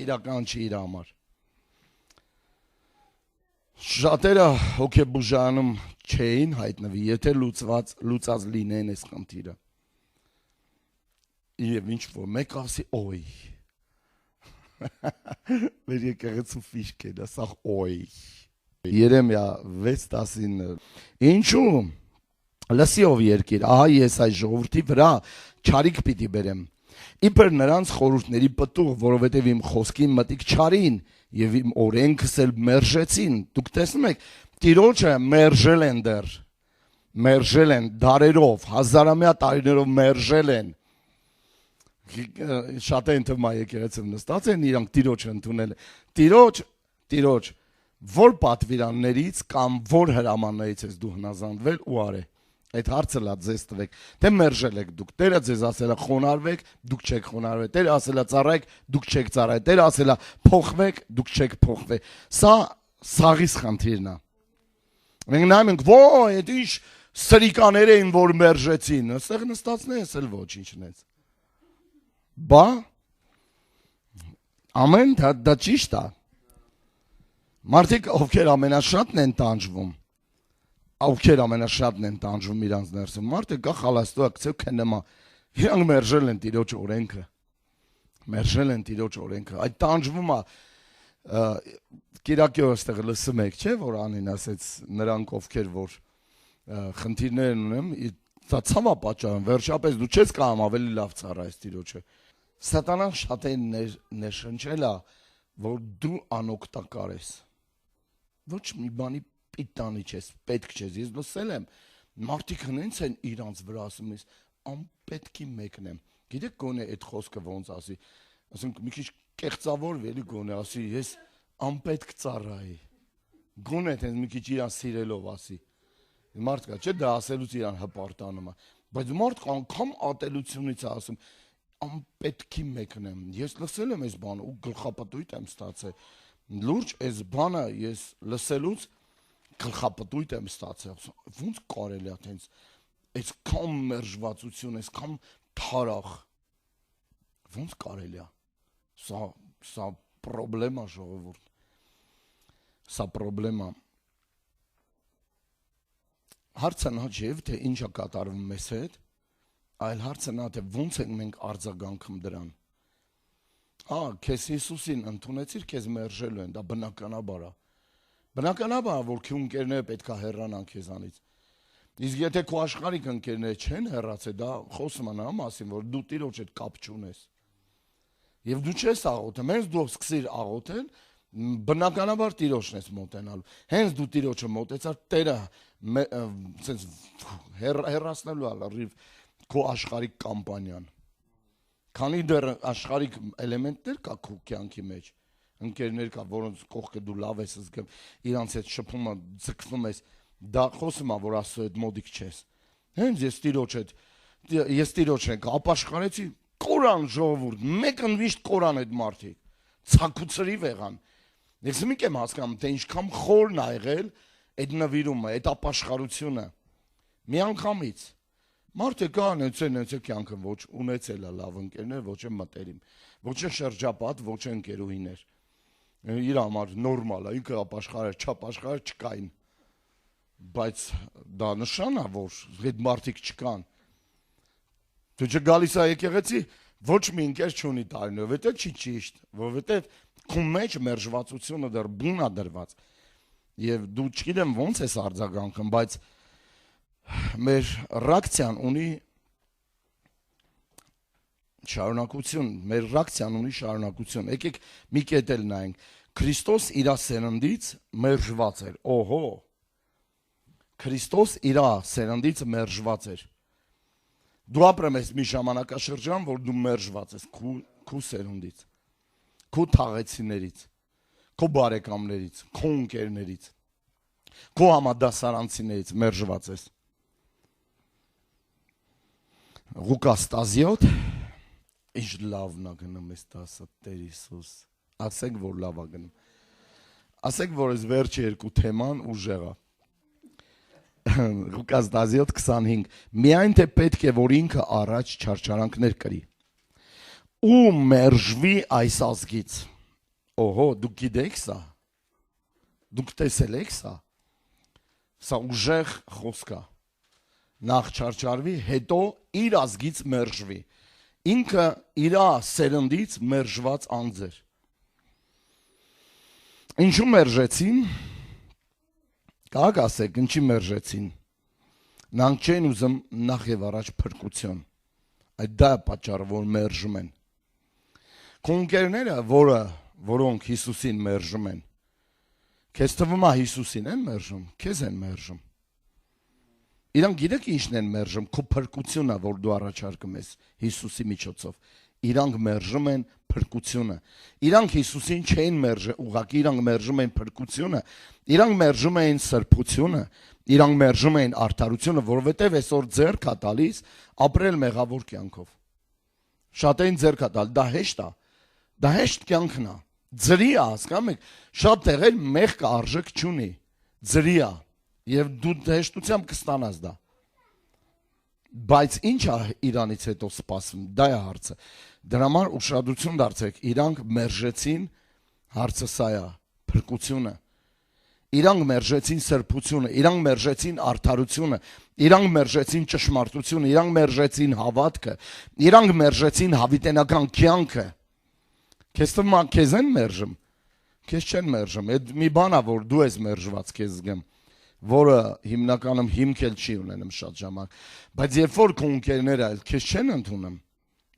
իրական չի իր համար։ Շատերը հոգեբուժանում չէին հայտնվի, եթե լուծած լինեն այս խնդիրը։ Եվ ինչ որ մեկ ասի օй։ Մեր եկեղեցու ֆիշկն է, սա օй։ Երեմիա 6:19 Ինչու լսիով երկիր, ահա ես այս ժողովրդի վրա չարիք պիտի բերեմ։ Իբր նրանց խորհուրդների պտուղ, որովհետև իմ խոսքին մտիկ չարին եւ իմ օրենքս էլ մերժեցին։ Դուք տեսնում եք, Տիրոջը մերժել են դարերով, հազարամյա տարիներով մերժել են։ Շատ են թվում եկեղեցում նստած են, իրանք Տիրոջ ընդունել։ Տիրոջ, որ պատվիրաններից կամ որ հրամաններից ես դու հնազանդվել ու արե։ Այդ հարցը լա ձեզ տվեք, թե մերժել եք դուք, Տերը ձեզ ասել է խոնարհվեք, դուք չեք խոնարհվել, Տերը ասել է ծառայեք, դուք չեք ծառայել, Տերը ասել է փոխվեք, դուք չեք փոխվել։ Սա սաղիս խնդիրն է։ Մենք նայում ենք, ոյ, այդ ինչ սրիկաներ էին, որ մերժեցին, այստեղ նստածներս էլ ոչինչ նենց։ Բա ամեն դա ճիշտ է։ Մարդիկ ովքեր ամենաշատն են տանջվում իրանց ներսում, մարդը գա խալաստու ակցև կնեմա, իրանք մերժել են Տիրոջ օրենքը, այդ տանջվում է, Կիրակի օրստեղ լսում եք, չէ, որ անին ասեց նրանք ովքեր, որ խնդիրներ ունեմ, դա ցավա պատճառն, վերջապես դու չես կարող ավելի լավ ծառայես Տիրոջը։ Սատանան շատ է ներշնչել է, որ դու անօգտակար ես։ Ոչ մի բանի պիտանի չես, պետք չես, ես լսել եմ, մարդիկ հենց են իրանց վրա ասում ես, անպետքի մեկն եմ, գիտեք գոնե այդ խոսքը ոնց ասի, ասենք մի քիչ կեղծավորվի էլի գոնե ասի, ես անպետք ծառայի, գոնե թե մի քիչ իրան սիրելով ասի, մարդ կա, չէ դա ասելուց իրան հպարտանում է, բայց մարդ անգամ ատելությունից է ասում, անպետքի մեկն եմ, ես լսել եմ այս բանը ու գլխապտույտ եմ ստացել, լուրջ այս բանը ես լսելուց գլխապտույտ եմ ստացել, ոնց կարելի է տենց այսքան մերժվածություն, այսքան թարախ, ոնց կարելի է, սա պրոբլեմ է ժողովուրդ, սա պրոբլեմ է, հարցը նա չէ, թե ինչ է կատարվում մեզ հետ, այլ հարցը նա թե ոնց ենք մենք արձագանքում դրան, քեզ Հիսուսին ընդունեցիր, քեզ մերժելու են, դա բնականաբար է, որ քո ընկերները պետք է հեռանան քեզանից։ Իսկ եթե քո աշխարհիկ ընկերները չեն հեռացել, դա խոսում է նրա մասին, որ դու Տիրոջ հետ կապ չունես։ Եվ դու չես աղոթում, հենց դու սկսիր աղոթել, բնականաբար Տիրոջն ես մոտենալու։ Հենց դու Տիրոջը մոտեցար, Տերը sense հեռացնելու է լրիվ քո աշխարհիկ կամպանիան։ Քանի դեռ աշխարհիկ էլեմենտներ կա քո կյանքի մեջ, ընկերներ կա, որոնց կողքը դու լավ ես զգում, իրանց հետ շփում ես, ձգվում ես, դա խոսում է, որ Աստծո հետ մոդիկ չես։ Հենց ես Տիրոջ հետ ապաշխարեցի Կորան ժողովուրդ, մեկն միշտ Կորան այդ մարդիկ, ցանկուցրի եղան։ Ես մի կեմ հասկանում, թե ինչքան խորն ա եղել այդ նվիրումը, այդ ապաշխարությունը։ Մի անգամից Մարդը կան այնց կյանքը ոչ ունեցել է լավ ընկերներ, ոչ է մտերիմ, ոչ է շրջապատ, ոչ է ընկերուհիներ։ Իր համար նորմալ է, ինքը ապաշխարը, չապաշխարը չկային։ Բայց դա նշան է, որ այդ մարդիկ չկան։ Դու չգալիս է եկեղեցի, ոչ մի ընկեր չունի տարիներ, որովհետև չի ճիշտ, որովհետև քո մեջ մերժվածությունը դեռ բուն է դրված։ Եվ դու չգիտեմ ոնց ես արձագանքում, բայց մեր ռեակցիան ունի շարունակություն, մեր ռեակցիան ունի շարունակություն։ Եկեք մի կետ էլ նայենք։ Քրիստոս իր սերնդից մերժված էր։ Օհո։ Քրիստոս իր սերնդից մերժված էր։ Դու ապրում ես մի ժամանակաշրջան, որ դու մերժված ես քո սերնդից, քո թաղեցիներից, քո բարեկամներից, քո ընկերներից, քո համադասարանցիներից մերժված ես։ Ղուկաս 17 ինչ լավն է գնում ես 10 Տեր Հիսուս։ Ասեք որ լավ է գնում։ Ասեք որ այս վերջի երկու թեման ուժեղ է։ Ղուկաս 17:25 միայն թե պետք է որ ինքը առաջ չարչարանքներ կրի ու մերժվի այս ազգից։ Օհո, դուք գիտեք սա։ Դուք տեսել եք սա։ Սա ուժեղ խոսք է։ Նախ չարչարվի, հետո իր ազգից մերժվի։ Ինքը իր սերնդից մերժված անձ էր։ Ինչու մերժեցին։ Կարաք ասեք, ինչի մերժեցին։ Նրանք չեն ուզում նախ եւ առաջ փրկություն։ Այդ դա է պատճառը, որ մերժում են։ Քո ընկերները, որոնք Հիսուսին մերժում են, քեզ թվում է Հիսուսին են մերժում, քեզ են մերժում։ Իրանք գիտեք ինչն են մերժում, քո փրկությունը, որ դու առաջարկում ես Հիսուսի միջոցով։ Իրանք մերժում են փրկությունը։ Իրանք Հիսուսին չեն մերժում, ուղղակի իրանք մերժում են փրկությունը, իրանք մերժում են սրբությունը, իրանք մերժում են արդարությունը, որովհետև այսօր ձեռք է տալիս ապրել մեղավոր կյանքով։ Շատերին ձեռք է տալ, դա հեշտ է։ Դա հեշտ կյանքն է։ Ձրի է, հասկանում եք, շատ տեղեր մեղքը արժեք չունի։ Ձրի է, եւ դու հեշտությամբ կստանաս դա։ Բայց ինչ է իրանից հետո սպասվում, դա է հարցը։ Դրա համար ուշադրություն դարձեք, իրանք մերժեցին, հարցը սա է, փրկությունը։ Իրանք մերժեցին սրբությունը, իրանք մերժեցին արդարությունը, իրանք մերժեցին ճշմարտությունը, իրանք մերժեցին հավատքը, իրանք մերժեցին հավիտենական կյանքը։ Քեզ թվում է քեզ են մերժում, քեզ չեն մերժում։ Այդ մի բան է, որ դու ես մերժված քեզ զգում, որը հիմնականում հիմք էլ չի ունենում շատ ժամանակ։ Բայց երբ որ քո ընկերները քեզ չեն ընդունում,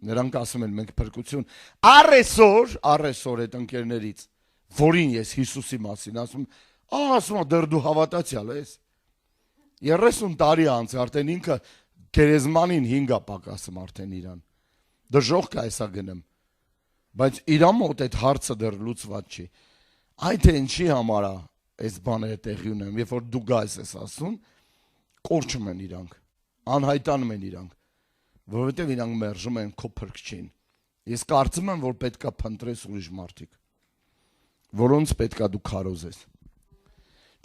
նրանք ասում են մենք փրկություն, առեսօր այդ ընկերներից, որին ես Հիսուսի մասին ասում եմ, դեռ դու հավատացյալ ես։ 30 տարի անց արդեն ինքը գերեզմանին 5 պակասում արդեն իրան։ Դժոխք է հեսա գնում։ Բայց իրա մոտ այդ հարցը դեռ լուծված չի։ Այդ թե ինչի համար է այս բաները տեղի ունեն, երբ որ դու գայս ես ասում, կորչում են իրանք, անհայտանում են իրանք, որովհետև իրանք մերժում են քո փրկչին։ Ես կարծում եմ, որ պետքա փնտրես ուրիշ մարդիկ, որոնց պետքա դու քարոզես։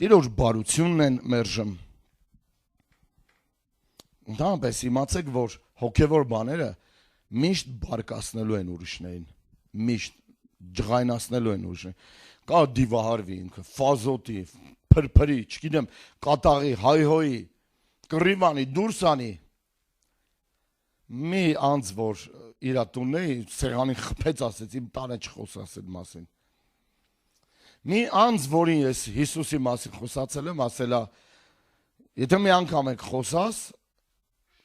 Տիրոջ բարությունն են մերժում։ Ընդհանրապես իմացեք, որ հոգևոր բաները միշտ բարկացնելու են ուրիշներին, միշտ ջղայնացնելու են ուրիշներին։ Կա դիվահարվի ինքը, ֆազոտի, փրփրի, չգիտեմ, կատաղի, հայհոյի, կռիվանի, դուրսանի։ Մի անձ, որ իր տունն է, սեղանին խփեց, ասեց, իմ տանը չխոսաս այդ մասին։ Մի անձ, որին ես Հիսուսի մասին խոսացել եմ, ասել է, եթե մի անգամ եք խոսաս,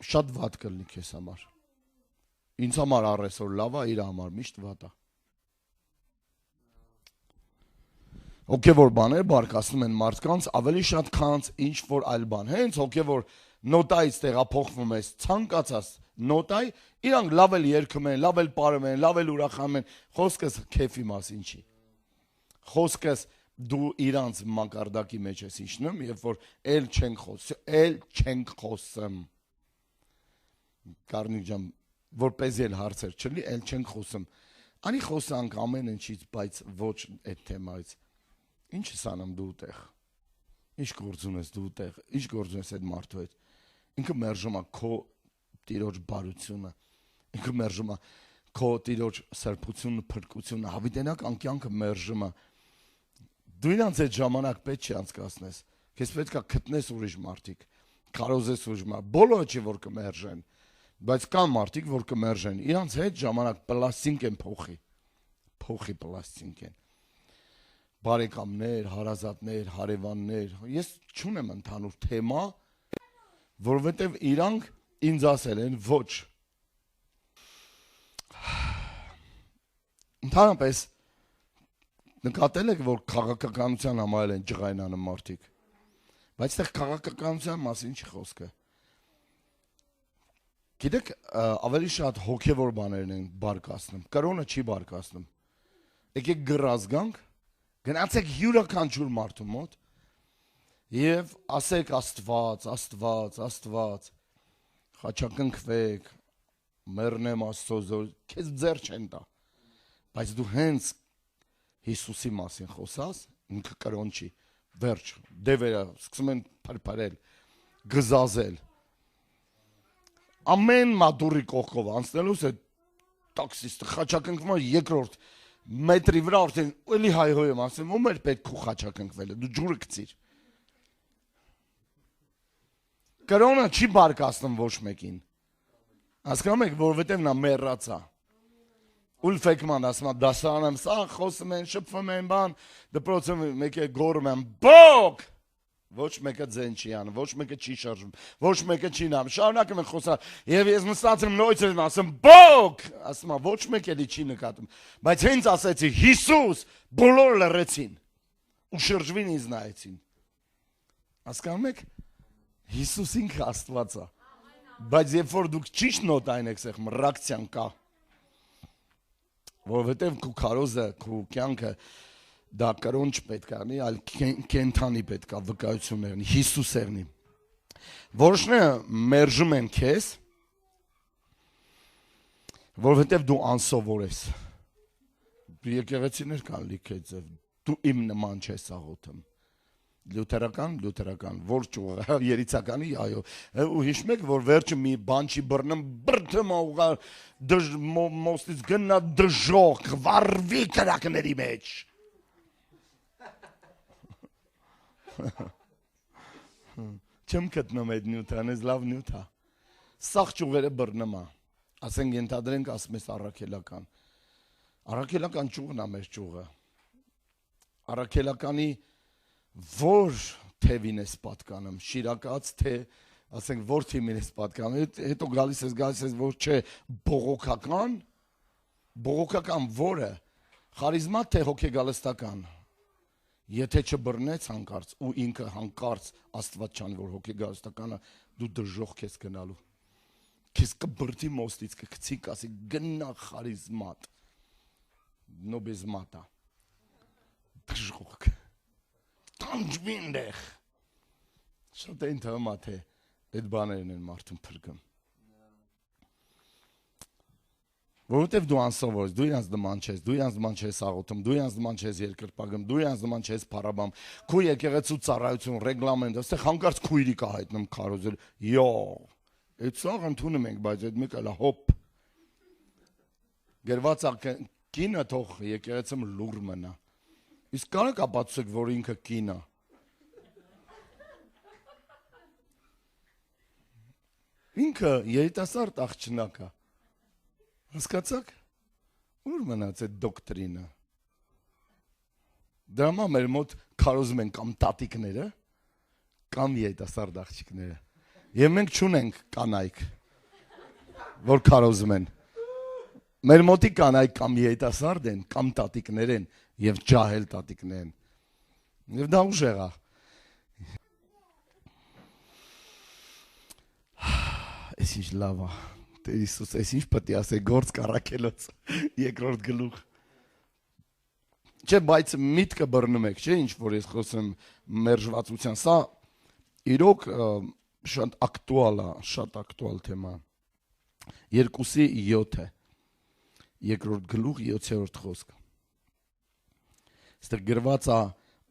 շատ վատ կլինի քեզ համար։ Ինձ համար առեսօր լավ է, իր համար միշտ վատ է։ Հոգևոր բաներ բարկացնում են մարդկանց ավելի շատ քան ինչ որ այլ բան։ Հենց հոգևոր նոտայից տեղափոխվում ես ցանկացած նոտայ, իրանք լավ էլ երգում են, լավ էլ պարում են, լավ էլ ուրախանում են, խոսքս քեֆի մասին չի։ Խոսքս դու իրանց մակարդակի մեջ ես իջնում, երբ որ էլ չենք խոսում։ Կարնիկ ջան, որպեսզի էլ հարցեր չլինի, էլ չենք խոսում։ Անի խոսանք ամեն ինչից, բայց ոչ այդ թեմայից։ Ինչ ես անում դու տեղ։ Ինչ գործ ունես դու տեղ, ինչ գործ ունես այդ մարդու հետ։ Ինքը մերժում է քո տիրոջ բարությունը, ինքը մերժում է քո տիրոջ սրբությունը, փրկությունը, հավիտենական կյանքը մերժում է։ Դու իրանց այդ ժամանակ պետք չի անցկացնես, քեզ պետք է գտնես ուրիշ մարդիկ, կարոզես ուրիշ մարդ, բոլորը չի որ կմերժեն, բայց կան մարդիկ, որ կմերժեն, իրանց հետ ժամանակ պլաստինք են փոխի պլաստինք են։ Բարեկամներ, հարազատներ, հարևաններ, ես չունեմ ընդհանուր թեմա, որովհետև իրանք ինձ ասել են ոչ։ Ընդհանրապես նկատել եք, որ քաղաքականության համարել են ջղայնանը մարդիկ, բայց այդտեղ քաղաքականության մասին չի խոսքը։ Գիտեք, ավելի շատ հոգևոր բաներն են բարկացնում, կրոնը չի բարկացնում։ Եկեք գրած գանք, գնացեք յուրաքանչյուր մարդու մոտ եւ ասեք Աստված, խաչակնքվեք, մեռնեմ Աստծո զոր, քեզ ձեռ չեն տա։ Բայց դու հենց Հիսուսի մասին խոսած, ինքը կրոն չի, վերջ, դևերը սկսում են փրփրել, գզազել։ Ամեն մադուրի կողքով անցնելուց է տաքսիստը խաչակնքվում է երկրորդ մետրի վրա արդեն էլի հայհոյում ասում, ում էր պետք ու խաչակնքվելը, դու ջուրը գցիր։ Կրոնը չի բարկացնում ոչ մեկին։ Հասկանում եք, որովհետև նա մեռածա։ Ուլֆեկման ասում է, դասարանում սա խոսում են, շփվում են բան, դպրոցում մեկը գոռում են, բոկ։ Ոչ մեկը ձեն չի անում, ոչ մեկը չի շարժվում, ոչ մեկը չի նամ, շարունակում են խոսալ, եւ ես նստածում նույնիսկ ասում բոկ, ասում է ոչ մեկ էլի չի նկատում, բայց հենց ասեցի Հիսուս, բոլորը լռեցին ու շրջվին ինձ նայեցին։ Հասկանում եք, Հիսուս ինքը Աստված է, բայց երբ որ դուք ճիշտ նոտային եք սեղմ, ռեակցիան կա, որովհետեւ քո քարոզը, քո կյանքը դա կրոն չպետք է անի, այլ կենթանի պետք է վկայություն եղնի, Հիսուս եղնի։ Որոշները մերժում են քեզ, որովհետև դու անսովոր ես։ Եկեղեցիներ կան լիքը ձև, դու իմ նման չես աղոթում։ Լյութերական, որ ճյուղը, երիցականի, այո։ Ու հիշում եք, որ վերջը մի բան չի բռնում, բրդում ուղղա մոստից գնա դժոխ, վարվի կրակների մեջ։ Չեմ գտնում այդ նյութը, անես լավ նյութ է։ Սաղ ճյուղերը բռնում է։ Ասենք ենթադրենք ասում ես առաքելական։ Առաքելական ճյուղն է մեր ճյուղը։ Առաքելականի որ թևին ես պատկանում, շիրակած թե, ասենք որ թիմին ես պատկանում, հետո գալիս ես, որ չէ, բողոքական որը, խարիզմա թե հոգեգալստական։ Եթե չբռնեց հանկարծ ու ինքը հանկարծ Աստված չանի, որ հոգեգալստականը դու դժոխք ես գնալու։ Քեզ կբրդի մոստից կգցի, կասի գնա խարիզմատ, նոբեզմատա, դժոխք, տանջվի ընդեղ։ Շատ են թվում է, թե այդ բաներն են մարդուն փրկում։ Որովհետև դու անսովոր ես, դու իրանց նման չես, դու իրանց նման չես աղոթում, դու իրանց նման չես երկրպագում, դու իրանց նման չես փառաբամ, քո եկեղեցու ծառայություն, ռեգլամենտ, այստեղ հանկարծ քույրիկ է հայտնում քարոզել, յո, այդ սաղ ընդունում ենք, բայց այդ մեկը լա հոպ։ Գրված է կինը թող եկեղեցում լուր մնա։ Իսկ կարեք ապացուցեք, որ ինքը կին է։ Ինքը երիտասարդ աղջնակ է։ Հասկացաք, ուր մնաց այդ դոկտրինը։ Դրա համար մեր մոտ քարոզում են կամ տատիկները, կամ երիտասարդ աղջիկները։ Եվ մենք չունենք կանայք, որ քարոզում են։ Մեր մոտի կանայք կամ երիտասարդ են, կամ տատիկներ են, եւ ջահել տատիկներ են։ Եվ դա ուժեղ է։ Այս ինչ լավ է։ Տեր Հիսուս, այս ինչ պետք է ասե գործ կառաքելոց երկրորդ գլուխ։ Չէ, բայց միտքը բռնում եք, չէ, ինչ որ ես խոսում մերժվածության, սա իրոք շատ ակտուալ թեմա։ 2:7 երկրորդ գլուխ 7-րդ խոսք։ Այստեղ գրված է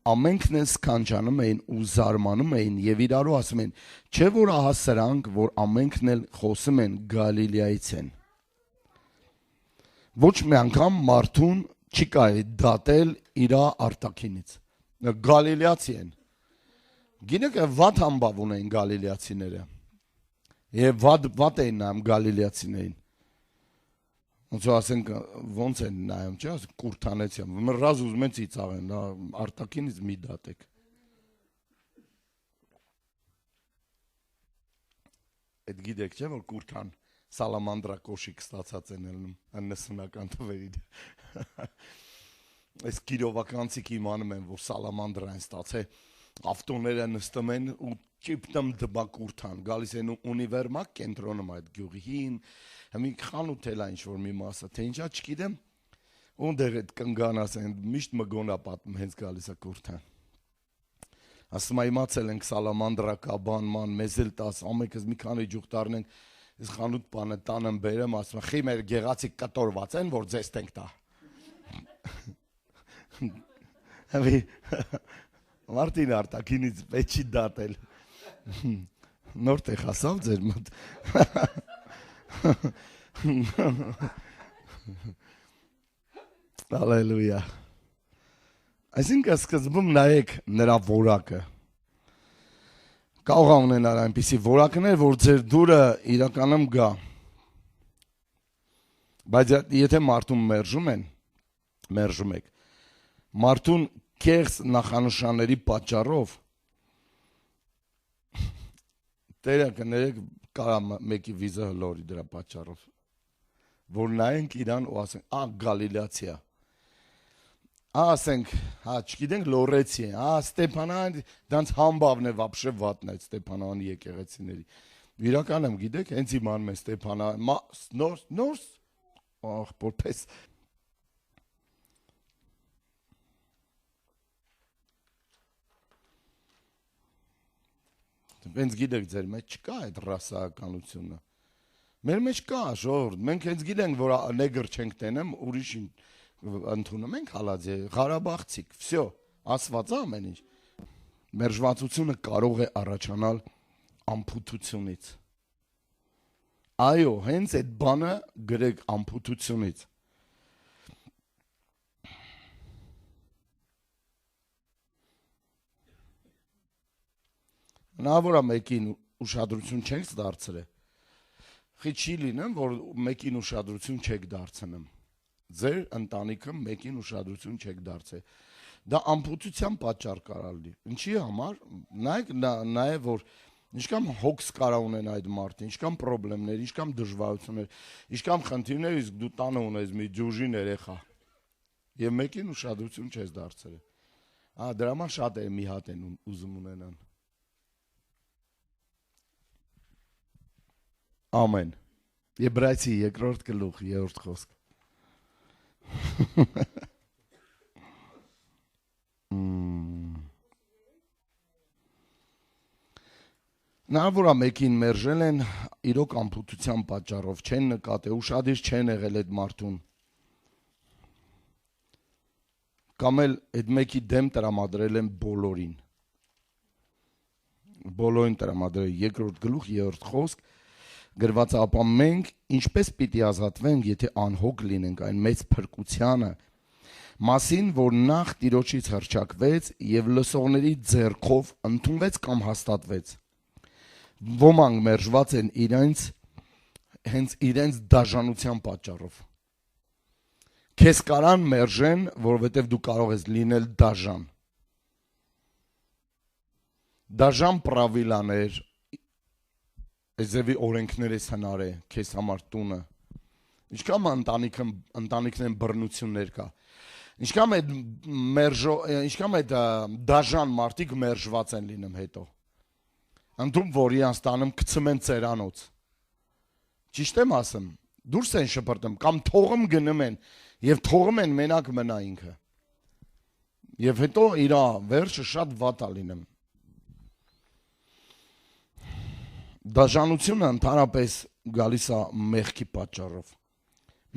ամենքն էլ սքանչանում էին ու զարմանում էին եւ իրարու ասում են. չէ՞ որ ահա սրանք, որ ամենքն էլ խոսում են Գալիլեայից են։ Ոչ մի անգամ մարդուն չի կարելի դատել իր արտաքինից։ Գալիլեացի են։ Գինեք վատ համբավ ունեն գալիլեացիները։ Եվ վատ էին նայում գալիլեացիներին։ Ոնց ասենք ոնց են նայում, չէ՞, ասենք կուրթանեցիան։ Մռայլ ուզում են ծիծաղեն, արտաքինից մի դատեք։ Այդ գիտեք, չէ՞ որ կուրթան սալամանդրա կոշիկ ստացած են ելնում 90-ական թվերի։ Այս գիրովականցիք իմանում են, որ սալամանդրա են ստացել, ավտոները նստում են ու ճիպտում դբա կուրթան, գալիս են ունիվերմակ կենտրոնում այդ գյուղի հին, մի խանութ էլ ինչ որ մի մասը, թե ինչա չգիտեմ, ունդեր այդ կնգանաս են, միշտ մգոնա պատում հենց գալիս է կուրթան։ Ասում է իմացել ենք սալամանդրա կա բանման, մեզ էլ տաս, ամենքս մի քանի ջուղ տառնենք, այս խանութ բանը տանեմ բերեմ, ասում է խի մեր գեղացիկ կտորված են, որ ձեզ տենք տա։ Մարտին արտաքինից պետք չի դատել։ Նոր տեղ հասավ ձեր մոտ։ Հալելույա։ Այսինքն սկզբում նայեք նրա որակը։ Կարող է ունենալ այնպիսի որակներ, որ ձեր դուրը իրականում գա։ Բայց եթե մարդուն մերժում եք, մարդուն կեղծ նախանշանների պատճառով Տերը կներեք կարա մեկի վիզը հլորի դրա պատճառով, որ նայենք իրան ու ասենք, գալիլեացի է, ասենք, չգիտենք լորեցի է, Ստեփանան, դրանց համբավն է վաբշե վատն այդ Ստեփանանի եկեղեցիների, իրականում գիտեք, հենց իմանում են Ստեփանան, նորս, որպես Հենց գիտեք ձեր մեջ չկա այդ ռասայականությունը։ Մեր մեջ կա, ժողովուրդ, մենք հենց գիտենք, որ նեգր չենք տենում, ուրիշին ընդունում ենք հալածի, Ղարաբաղցիք, վсё, ասված է ամեն ինչ։ Մերժվածությունը կարող է առաջանալ ամփոփությունից։ Այո, հենց այդ բանը գրեք ամփոփությունից։ Նա որ մեկին ուշադրություն չեք դարձրել, խի չի լինում, որ մեկին ուշադրություն չեք դարձնում։ Ձեր ընտանիքը մեկին ուշադրություն չեք դարձել։ Դա ամփոփության պատճառ կարա լինի։ Ինչի համար, նայեք նաև որ ինչքան հոգս կարա ունենա այդ մարդը, ինչքան խնդիրներ, ինչքան դժվարություններ, ինչքան խնդիրներ, իսկ դու տանը ունես մի ջուժին երեխա։ Եվ մեկին ուշադրություն չես դարձրել։ Դրա համար շատ է մի հատ են ուզում ունենան։ Ամեն։ Եբրայեցի 2-րդ գլուխ 3-րդ խոսք։ Նա որ մեկին մերժել են, իրոք ամփոփության պատճառով չեն նկատել, ուշադիր չեն եղել այդ մարդուն։ Կամ էլ այդ մեկի դեմ տրամադրել են բոլորին։ Բոլորին տրամադրել 2-րդ գլուխ 3-րդ խոսք գրված է, ապա մենք ինչպես պիտի ազատվենք, եթե անհոգ լինենք այն մեծ փրկությանը, մասին, որ նախ Տիրոջից հռչակվեց եւ լսողների ձեռքով ընդունվեց կամ հաստատվեց։ Ոմանք մերժված են հենց իրենց դաժանության պատճառով։ Քեզ կարան մերժեն, որովհետեւ դու կարող ես լինել դաժան։ Դաժան պրավիլաներ Եզևի օրենքները հնար է, քեզ համար տունը։ Ինչքան ընտանիքներն բռնություններ կա։ Ինչքան այդ դաժան մարդիկ մերժված են լինում հետո։ Ընդում որ իրանց տանում գցում են ծերանոց։ Ճիշտ եմ ասում, դուրս են շպրտում, կամ թողում գնում են, եւ թողում են մենակ մնա ինքը։ Եվ հետո իր վերջը շատ վատ է լինում։ Դաժանությունը ընդհանրապես գալիս է մեղքի պատճառով։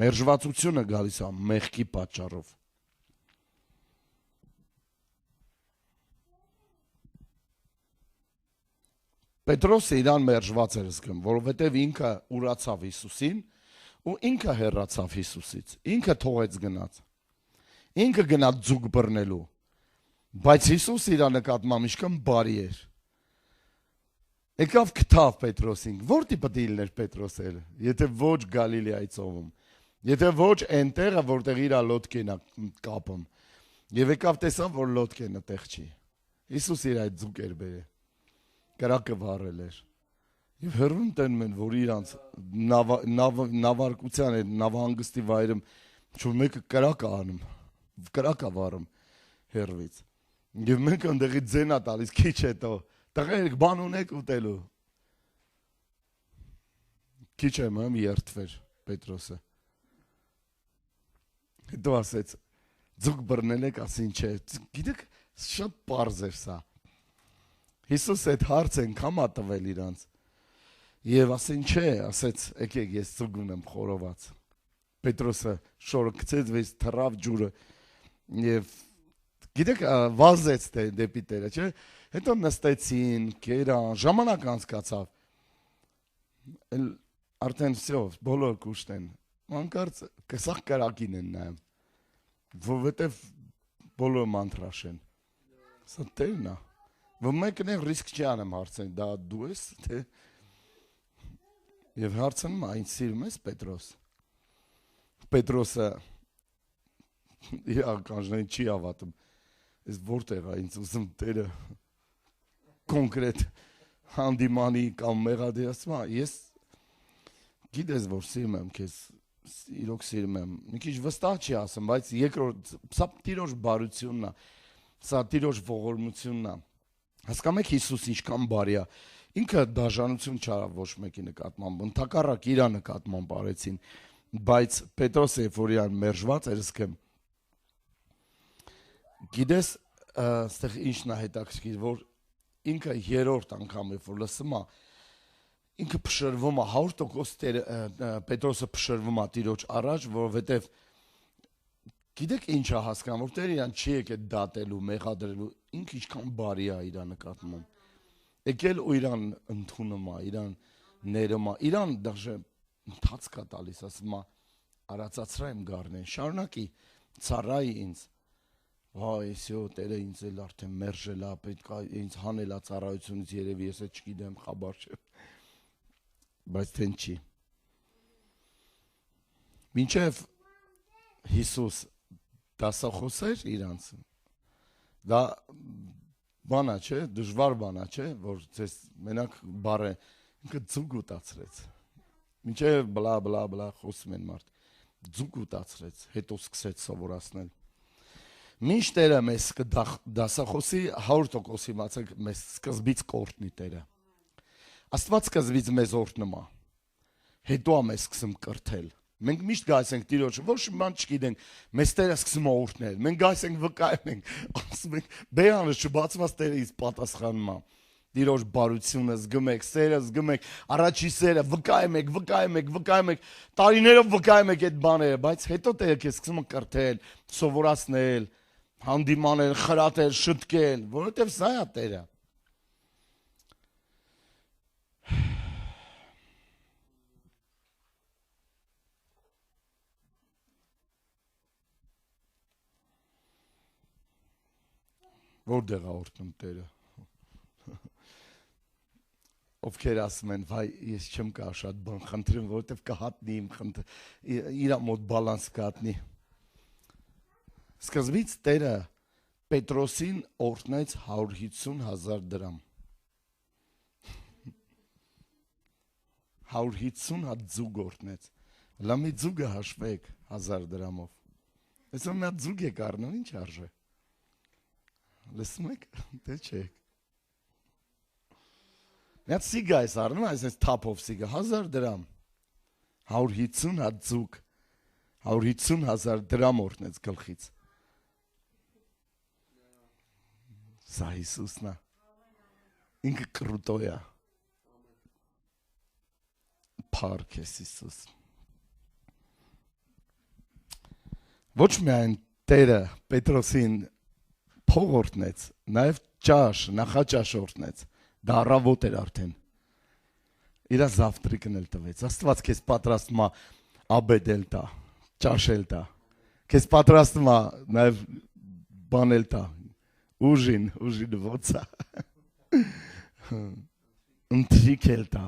Մերժվածությունը գալիս է մեղքի պատճառով։ Պետրոսը իրան մերժված էր զգում, որովհետև ինքը ուրացավ Հիսուսին ու ինքը հեռացավ Հիսուսից, ինքը թողեց գնաց, ինքը գնաց ձուկ բռնելու, բայց Հիսուս իր նկատմամբ ինչքան բարի էր, եկավ գտավ Պետրոսին, որտի պետք է լիներ Պետրոսը, եթե ոչ Գալիլեայի ծովում, եթե ոչ այնտեղը, որտեղ իր լոդկեն է կապում, եւ եկավ տեսավ, որ լոդկենը տեղ չի, Հիսուս իր այդ ձուկ էր բերել, կրակը վառել էր, եւ հրվում տենում են, որ իրանց նավարկության այդ նավահանգստի վայրում ինչ-որ մեկը կրակ է անում, կրակ է վառում հեռվից, եւ մենք այնտեղից ձենա տալիս քիչ հետո, տղերք բան ունեք ուտելու, քիչ եմ երթվեր Պետրոսը, հետո ասեց, ձուկ բռնել եք, ասին չէ, գիտեք, շատ պարզ էր սա, Հիսուս այդ հարց ենքամ ա տվել իրանց, եւ ասին չէ, ասեց, եկեք ես ձուկ ունեմ խորոված, Պետրոսը շորը գցեց վեց թռավ ջուրը, եւ գիտեք, վազեց դեպի տերը, չէ, հետո նստեցին, կերան, ժամանակ անցկացավ, արդեն վсё, բոլոր կուշտ են, անկարծ կսաղ կրակին են նայում, որովհետև բոլոր մանտրաշ են, սա տերն է, որ մեկն է ռիսկ չի անեմ հարցեն, դա դու ես, թե, եւ հարցնում այն սիրում ես Պետրոս, Պետրոսը իր ականջներին չի ավատում, ես որտեղ է ինձ ուզում տերը կոնկրետ հանդիմանի կամ մեղադիասմա, ես գիտես, որ սիրում եմ քեզ, իրոք սիրում եմ, մի քիչ վստահ չի ասում, բայց երկրորդ, սա տիրոջ բարությունն է, սա տիրոջ ողորմությունն է, հասկանում եք Հիսուս ինչքան բարի է, ինքը դաժանություն չարավ ոչ մեկի նկատմամբ, ընդհակառակ իր նկատմամբ արեցին, բայց Պետրոսը երբ որ իրան մերժված էր զգում, գիտես, այստեղ ինչն է հետաքրքիր, որ ինքը երրորդ անգամ երբ որ լսում է, ինքը փշրվում է 100% Պետրոսը փշրվում է Տիրոջ առաջ, որովհետև գիտեք ինչ է հասկանում, որ Տերը իրան չի եկել դատելու, մեղադրելու, ինքը ինչքան բարի է իր նկատմամբ, եկել ու իրան ընդունում է, իրան ներում է, իրան դաժե ընթացք է տալիս, ասում է, արածացրա եմ գառնեն, շարունակի, ծառայի ինձ, վայ, սյո, Տերը ինձ էլ արդեն մերժել է, պետք է ինձ հանել է ծառայությունից, երևի ես էլ չգիտեմ, խաբար չէ, բայց թեն չի։ Մինչև Հիսուս դասախոսեր իրանց, դա բանա չէ, դժվար բանա չէ, որ ձեզ մենակ բառը ինքը ձուկ ուտացրեց, մինչև բլա խոսում են մարդ, ձուկ ուտացրեց, հետո սկսեց սովորացնել։ Մինչ Տերը մեզ դասախոսի 100%-ի մացեք մեզ սկզբից կորտնի Տերը։ Աստված սկզբից մեզ օրհնում է, հետո է մեզ սկսում կրթել։ Մենք միշտ գայս ենք Տիրոջը, ոչ մի բան չգիտենք, մեզ Տերը սկսում է օրհնել։ Մենք գայս ենք վկայում ենք, ասում ենք, բերանը չբացված Տերը ինձ պատասխանում է։ Տիրոջ բարությունը զգում եք, սերը զգում եք, առաջի սերը վկայում եք, տարիներով վկայում եք այդ բաները, բայց հետո Տերը քեզ սկսում է կրթել, սովորացնել, հանդիմանել, խրատել, շտկել, որովհետև սա է Տերը։ Որտեղ է օրհնում Տերը։ Ովքեր ասում են, վայ, ես չեմ կա շատ բան խնդրեմ, որովհետև կհատնի իր մոտ բալանս կհատնի։ Սկզբից Տերը Պետրոսին օրհնեց 150,000 դրամ։ 150,000 ձուկ օրհնեց։ Լամի ձուկը հաշվեք 1000 դրամով։ Այսօր նա ձուկ եք առնում, ինչ արժե։ Լսում եք, թե չեք։ Նա սիգա ես առնում, այսպես թափով սիգա, 1000 դրամ, 150,000 ձուկ, 150,000 դրամ օրհնեց գլխից։ Սա Հիսուսն է, ինքը կրուտո է, փառք ես Հիսուս։ Ոչ միայն Տերը Պետրոսին փող օրհնեց, նաև ճաշ, նախաճաշ օրհնեց, Դա առավոտ էր արդեն։ Իրա զավտրիկն էլ տվեց։ Աստված քեզ պատրաստում է աբեդել տա, ճաշել տա։ Քեզ պատրաստում է նաև բանել տա։ Ուժին ոցա։ Ընտրիքել տա։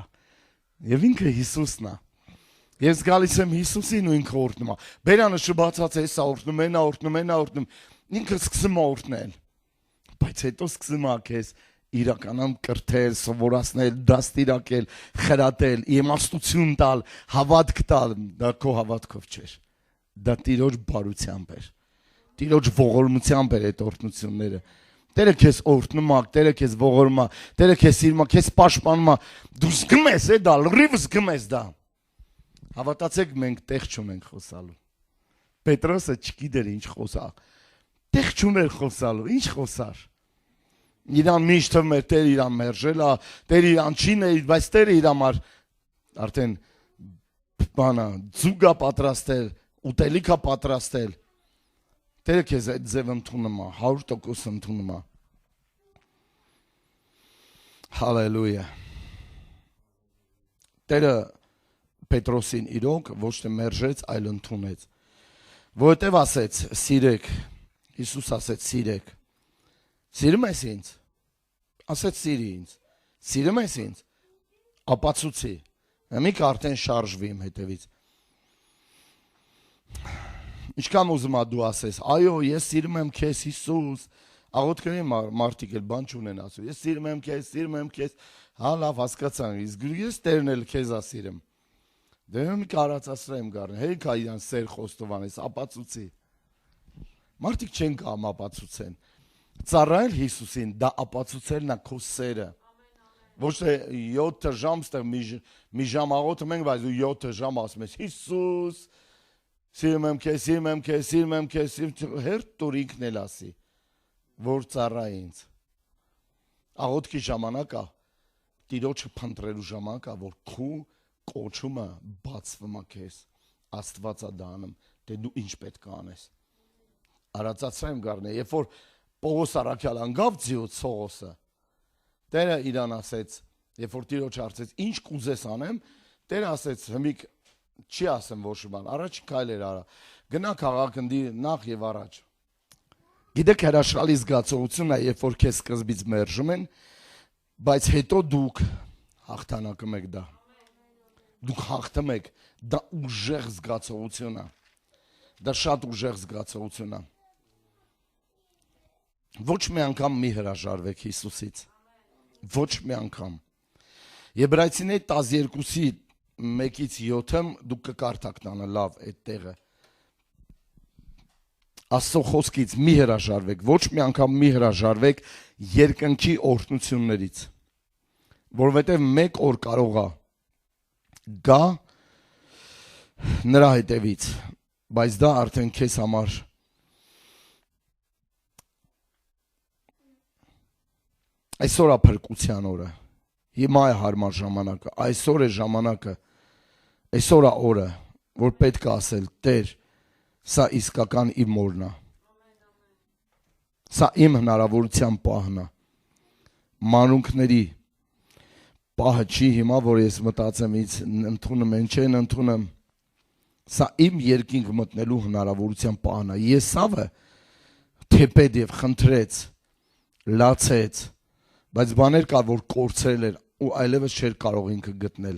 Եվ ինքը Հիսուսն է։ Ես գալիս եմ Հիսուսին ու ինքը օրհնում է։ Բերանը շբացած է, սա օրհնում է, նա օրհնում է, նա օրհնում։ Ինքը սկսում է օրհնել։ Բայց հետո սկսում է քեզ իրականամ կրթել, սովորացնել, դաստիարակել, խրատել, իմաստություն տալ, հավատք տալ, դա քո հավատքով չէր։ Դա Տիրոջ բարությամբ էր։ Տիրոջ ողորմությամբ էր այդ օրհնությունները։ Տերը քեզ օրհնում է, Տերը քեզ ողորմում է, Տերը քեզ սիրում է, քեզ պաշտպանում է։ Դու զգում ես դա, լրիվ զգում ես դա։ Հավատացեք, մենք տեղ չունենք խոսալու։ Պետրոսը չգիտեր ինչ խոսա։ Տեղ չուներ խոսալու, ինչ խոսար։ Իրան միշտ թվում էր Տերը իրան մերժել է, Տերը իրան չի ների, բայց Տերը իր համար արդեն բանը ձուգա պատրաստել, ուտելիքա պատրաստել։ Տերը քեզ այդ ձև ընդունում է, 100% ընդունում է։ Հալելույա։ Տերը Պետրոսին իրոք ոչ թե մերժեց, այլ ընդունեց։ Որովհետև ասեց, սիրեք, Հիսուս ասեց, սիրեք։ Սիրում ես ինձ։ Ասեց սիրի ինձ։ Սիրում ես ինձ։ Ապացուցի։ Մեկը արդեն շարժվի իմ հետևից։ Ինչքան ուզում ա դու ասես, այո, ես սիրում եմ քեզ Հիսուս։ Աղոթքների մարդիկ էլ բան չունեն ասում։ Ես սիրում եմ քեզ։ Հա լավ հասկացան, իսկ ես Տերն էլ քեզ ա սիրում։ Դե մի կարածացրեմ գարն, հեքա իրան սեր խոստովանես, ապացուցի։ Մարդիկ չեն կամ ապացուցեն։ Ծառայել Հիսուսին, դա ապացուցելն է քո սերը։ Ոչ թե 7 ժամ ստեղ մի ժամ աղոթում ենք, բայց ու 7 ժամ ասում ես Հիսուս, սիրում եմ քեզ, հերթ տուր ինքն էլ ասի, որ ծառայ ինձ։ Աղոթքի ժամանակա, Տիրոջը փնտրելու ժամանակա, որ քու կոչումը բացվում է քեզ, Աստված է դանում, թե դու ինչ պետք է անես։ Արածացրեմ գարնե, երբ որ Պողոս Արաքյալը անգավ ձիուց Սողոսը, Տերը իրան ասեց, երբ որ Տիրոջը հարցեց, ինչ կուզես անեմ, Տերը ասեց, հմիկ չի ասեմ ոչ մի բան, առաջ քայլեր արա, գնա քաղաքնդի նախ եւ առաջ։ Գիտեք հրաշալի զգացողությունն է, երբ որ քեզ սկզբից մերժում են, բայց հետո դուք հաղթանակում եք դա։ Դուք հաղթում եք, դա ուժեղ զգացողություն է։ Դա շատ ուժեղ զգացողություն է։ Ոչ մի անգամ մի հրաժարվեք Հիսուսից։ Ոչ մի անգամ։ Եբրայեցիների 12-ի 1-ից 7-ը դուք կկարդաք տանը լավ այդ տեղը։ Աստծո խոսքից մի հրաժարվեք, ոչ մի անգամ մի հրաժարվեք երկնքի օրհնություններից, որովհետև մեկ օր կարող է գա նրա հետևից, բայց դա արդեն քեզ համար այսօր է փրկության օրը, հիմա է հարմար ժամանակը, այսօր է ժամանակը, այսօր է օրը, որ պետք է ասել Տեր, սա իսկական իմ օրն է, սա իմ հնարավորության պահն է, մանրունքների պահը չի հիմա, որ ես մտածեմ ինձ ընդունում են, չեն ընդունում, սա իմ երկինք մտնելու հնարավորության պահն է, Եսավը թեպետ և խնդրեց, լացեց, բայց բաներ կար, որ կորցրել էր ու այլևս չէր կարող ինքը գտնել,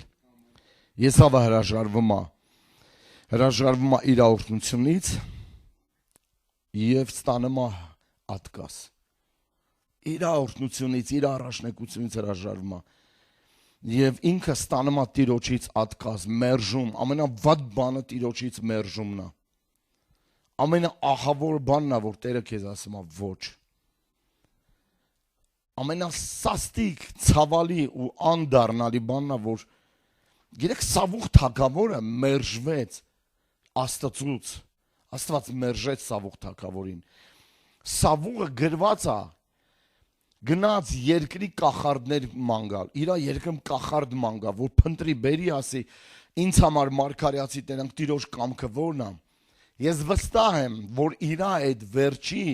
Եսավը հրաժարվում է իր օրհնությունից և ստանում է ատկաս, իր օրհնությունից, իր առաջնեկությունից հրաժարվում է և ինքը ստանում է Տիրոջից ատկաս, մերժում, ամենավատ բանը Տիրոջից մերժումն է, ամենաահավոր բանն է, որ Տերը քեզ ասում է ոչ, ամենասաստիկ, ցավալի ու անդառնալի բանն է, որ գիտեք Սավուղ թագավորը մերժվեց Աստծուց, Աստված մերժեց Սավուղ թագավորին, Սավուղը գրված է, գնաց երկրի կախարդներ մանգալ, իրա երկրում կախարդ մանգա, որ փնտրի բերի ասի, ինձ համար մարգարեացի տենանք Տիրոջ կամքը որն է, ես վստահ եմ, որ իրա այդ վերջի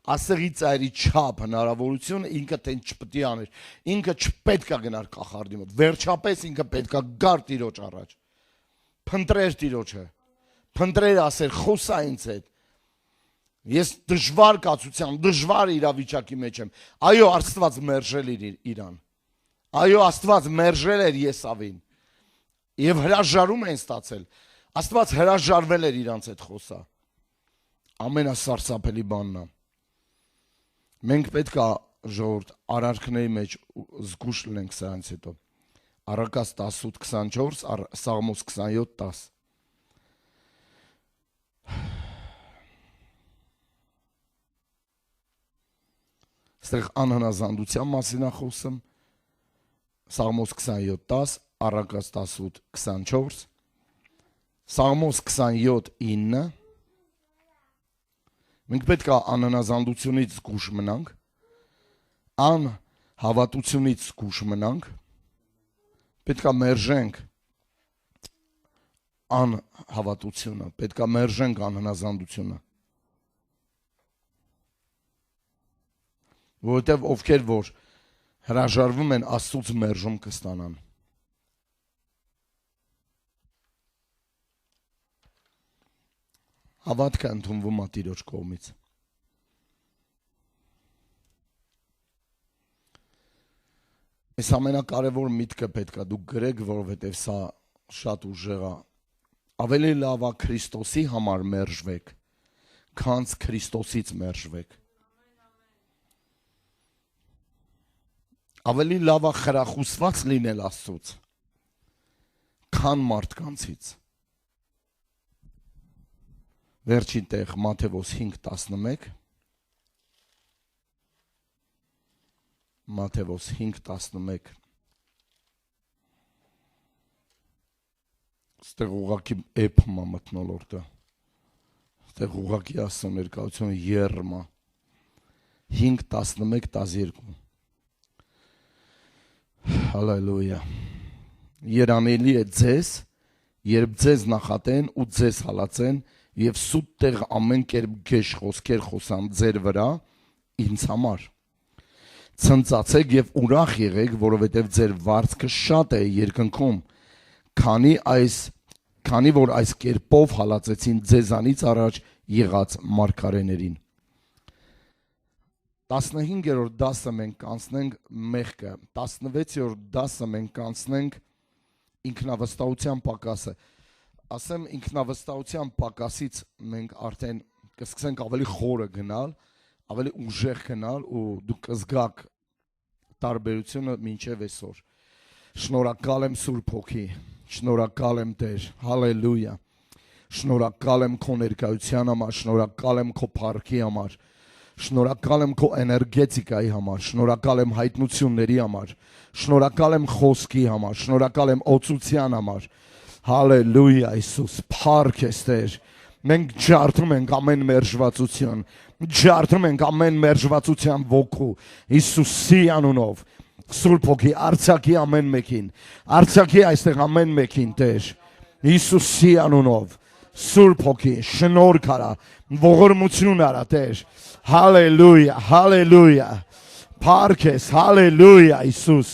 ասեղի ծայրի չափ հնարավորությունը ինքը տեն չպետք է աներ, ինքը չպետք է գնար կախարդի մոտ, վերջապես ինքը պետք է գար Տիրոջ առաջ, փնտրեր Տիրոջը, փնտրեր ասեր խոսա ինձ հետ, ես դժվար կացության, դժվար իրավիճակի մեջ եմ, այո Աստված մերժել էր իրան, այո Աստված մերժել էր Եսավին, եւ հրաժարում են ստացել, Աստված հրաժարվել էր իրանց հետ խոսա, ամենասարսափելի բանն է, մենք պետք է ժողովուրդ արարքների մեջ զգուշ լինենք սրանից հետո, Առակաց 18:24, Սաղմոս 27:10 Ստեղ անհնազանդության մասին է խոսում, Սաղմոս 27:10, Առակաց 18:24, Սաղմոս 27:9 Մենք պետք է անհնազանդությունից զգուշ մնանք, անհավատությունից զգուշ մնանք, պետք է մերժենք անհավատությունը, պետք է մերժենք անհնազանդությունը, որովհետև ովքեր որ հրաժարվում են Աստծուց մերժում կստանան, հավատքը ընդունվում է Տիրոջ կողմից, այս ամենակարևոր միտքը պետք է դուք գրեք, որովհետև սա շատ ուժեղ է, ավելի լավ է Քրիստոսի համար մերժվեք, քան Քրիստոսից մերժվեք, ավելի լավ է խրախուսված լինել Աստծուց, քան մարդկանցից, վերջին տեղ Մատթեոս 5:11 Մատթեոս 5:11 Ստեղ ուղղակի էփում է մթնոլորտը, ստեղ ուղղակի Աստծո ներկայությունը եռում է 5:11-12 Հալելույա Երանելի է ձեզ, երբ ձեզ նախատեն ու ձեզ հալածեն եւ սուտ տեղ ամեն կերպ գեշ խոսքեր խոսան ձեր վրա ինձ համար ցնծացեք եւ ուրախ եղեք, որովհետեւ ձեր վարձքը շատ է երկնքում, քանի որ այս կերպով հալածեցին ձեզանից առաջ եղած մարգարեներին 15-րդ դասը մենք կանցնենք մեղքը, 16-րդ դասը մենք կանցնենք ինքնավստահության պակասը, ասեմ ինքնավստահության պակասից մենք արդեն կսկսենք ավելի խորը գնալ, ավելի ուժեղ գնալ ու դուք կզգաք տարբերությունը մինչև այսօր, շնորհակալ եմ Սուրբ Հոգի, շնորհակալ եմ Տեր, հալելույա, շնորհակալ եմ քո ներկայության համար, շնորհակալ եմ քո փառքի համար, շնորհակալ եմ քո էներգետիկայի համար, շնորհակալ եմ հայտնությունների համար, շնորհակալ եմ խոսքի համար, շնորհակալ եմ օծության համար, հալելույա Իսուս, փառք ես Տեր, մենք ջարդում ենք ամեն մերժվածություն, ջարդում ենք ամեն մերժվածության ոգու, Իսուսի անունով, Սուրբ Հոգի, արձակի ամեն մեկին, արձակի այստեղ ամեն մեկին Տեր, Իսուսի անունով, Սուրբ Հոգի, շնորհք արա, ողորմություն արա Տեր, հալելույա, հալելույա, փառք ես, հալելույա Իսուս,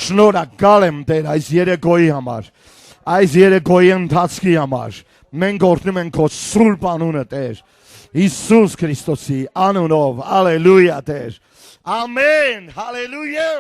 շնորհակալ եմ Տեր այս երեկոյի համար, այս երեկոյի ընթացքի համար, մենք օրհնում ենք քո սուրբ անունը Տեր, Իսուս Քրիստոսի անունով, հալելույա Տեր, ամեն, հալելույա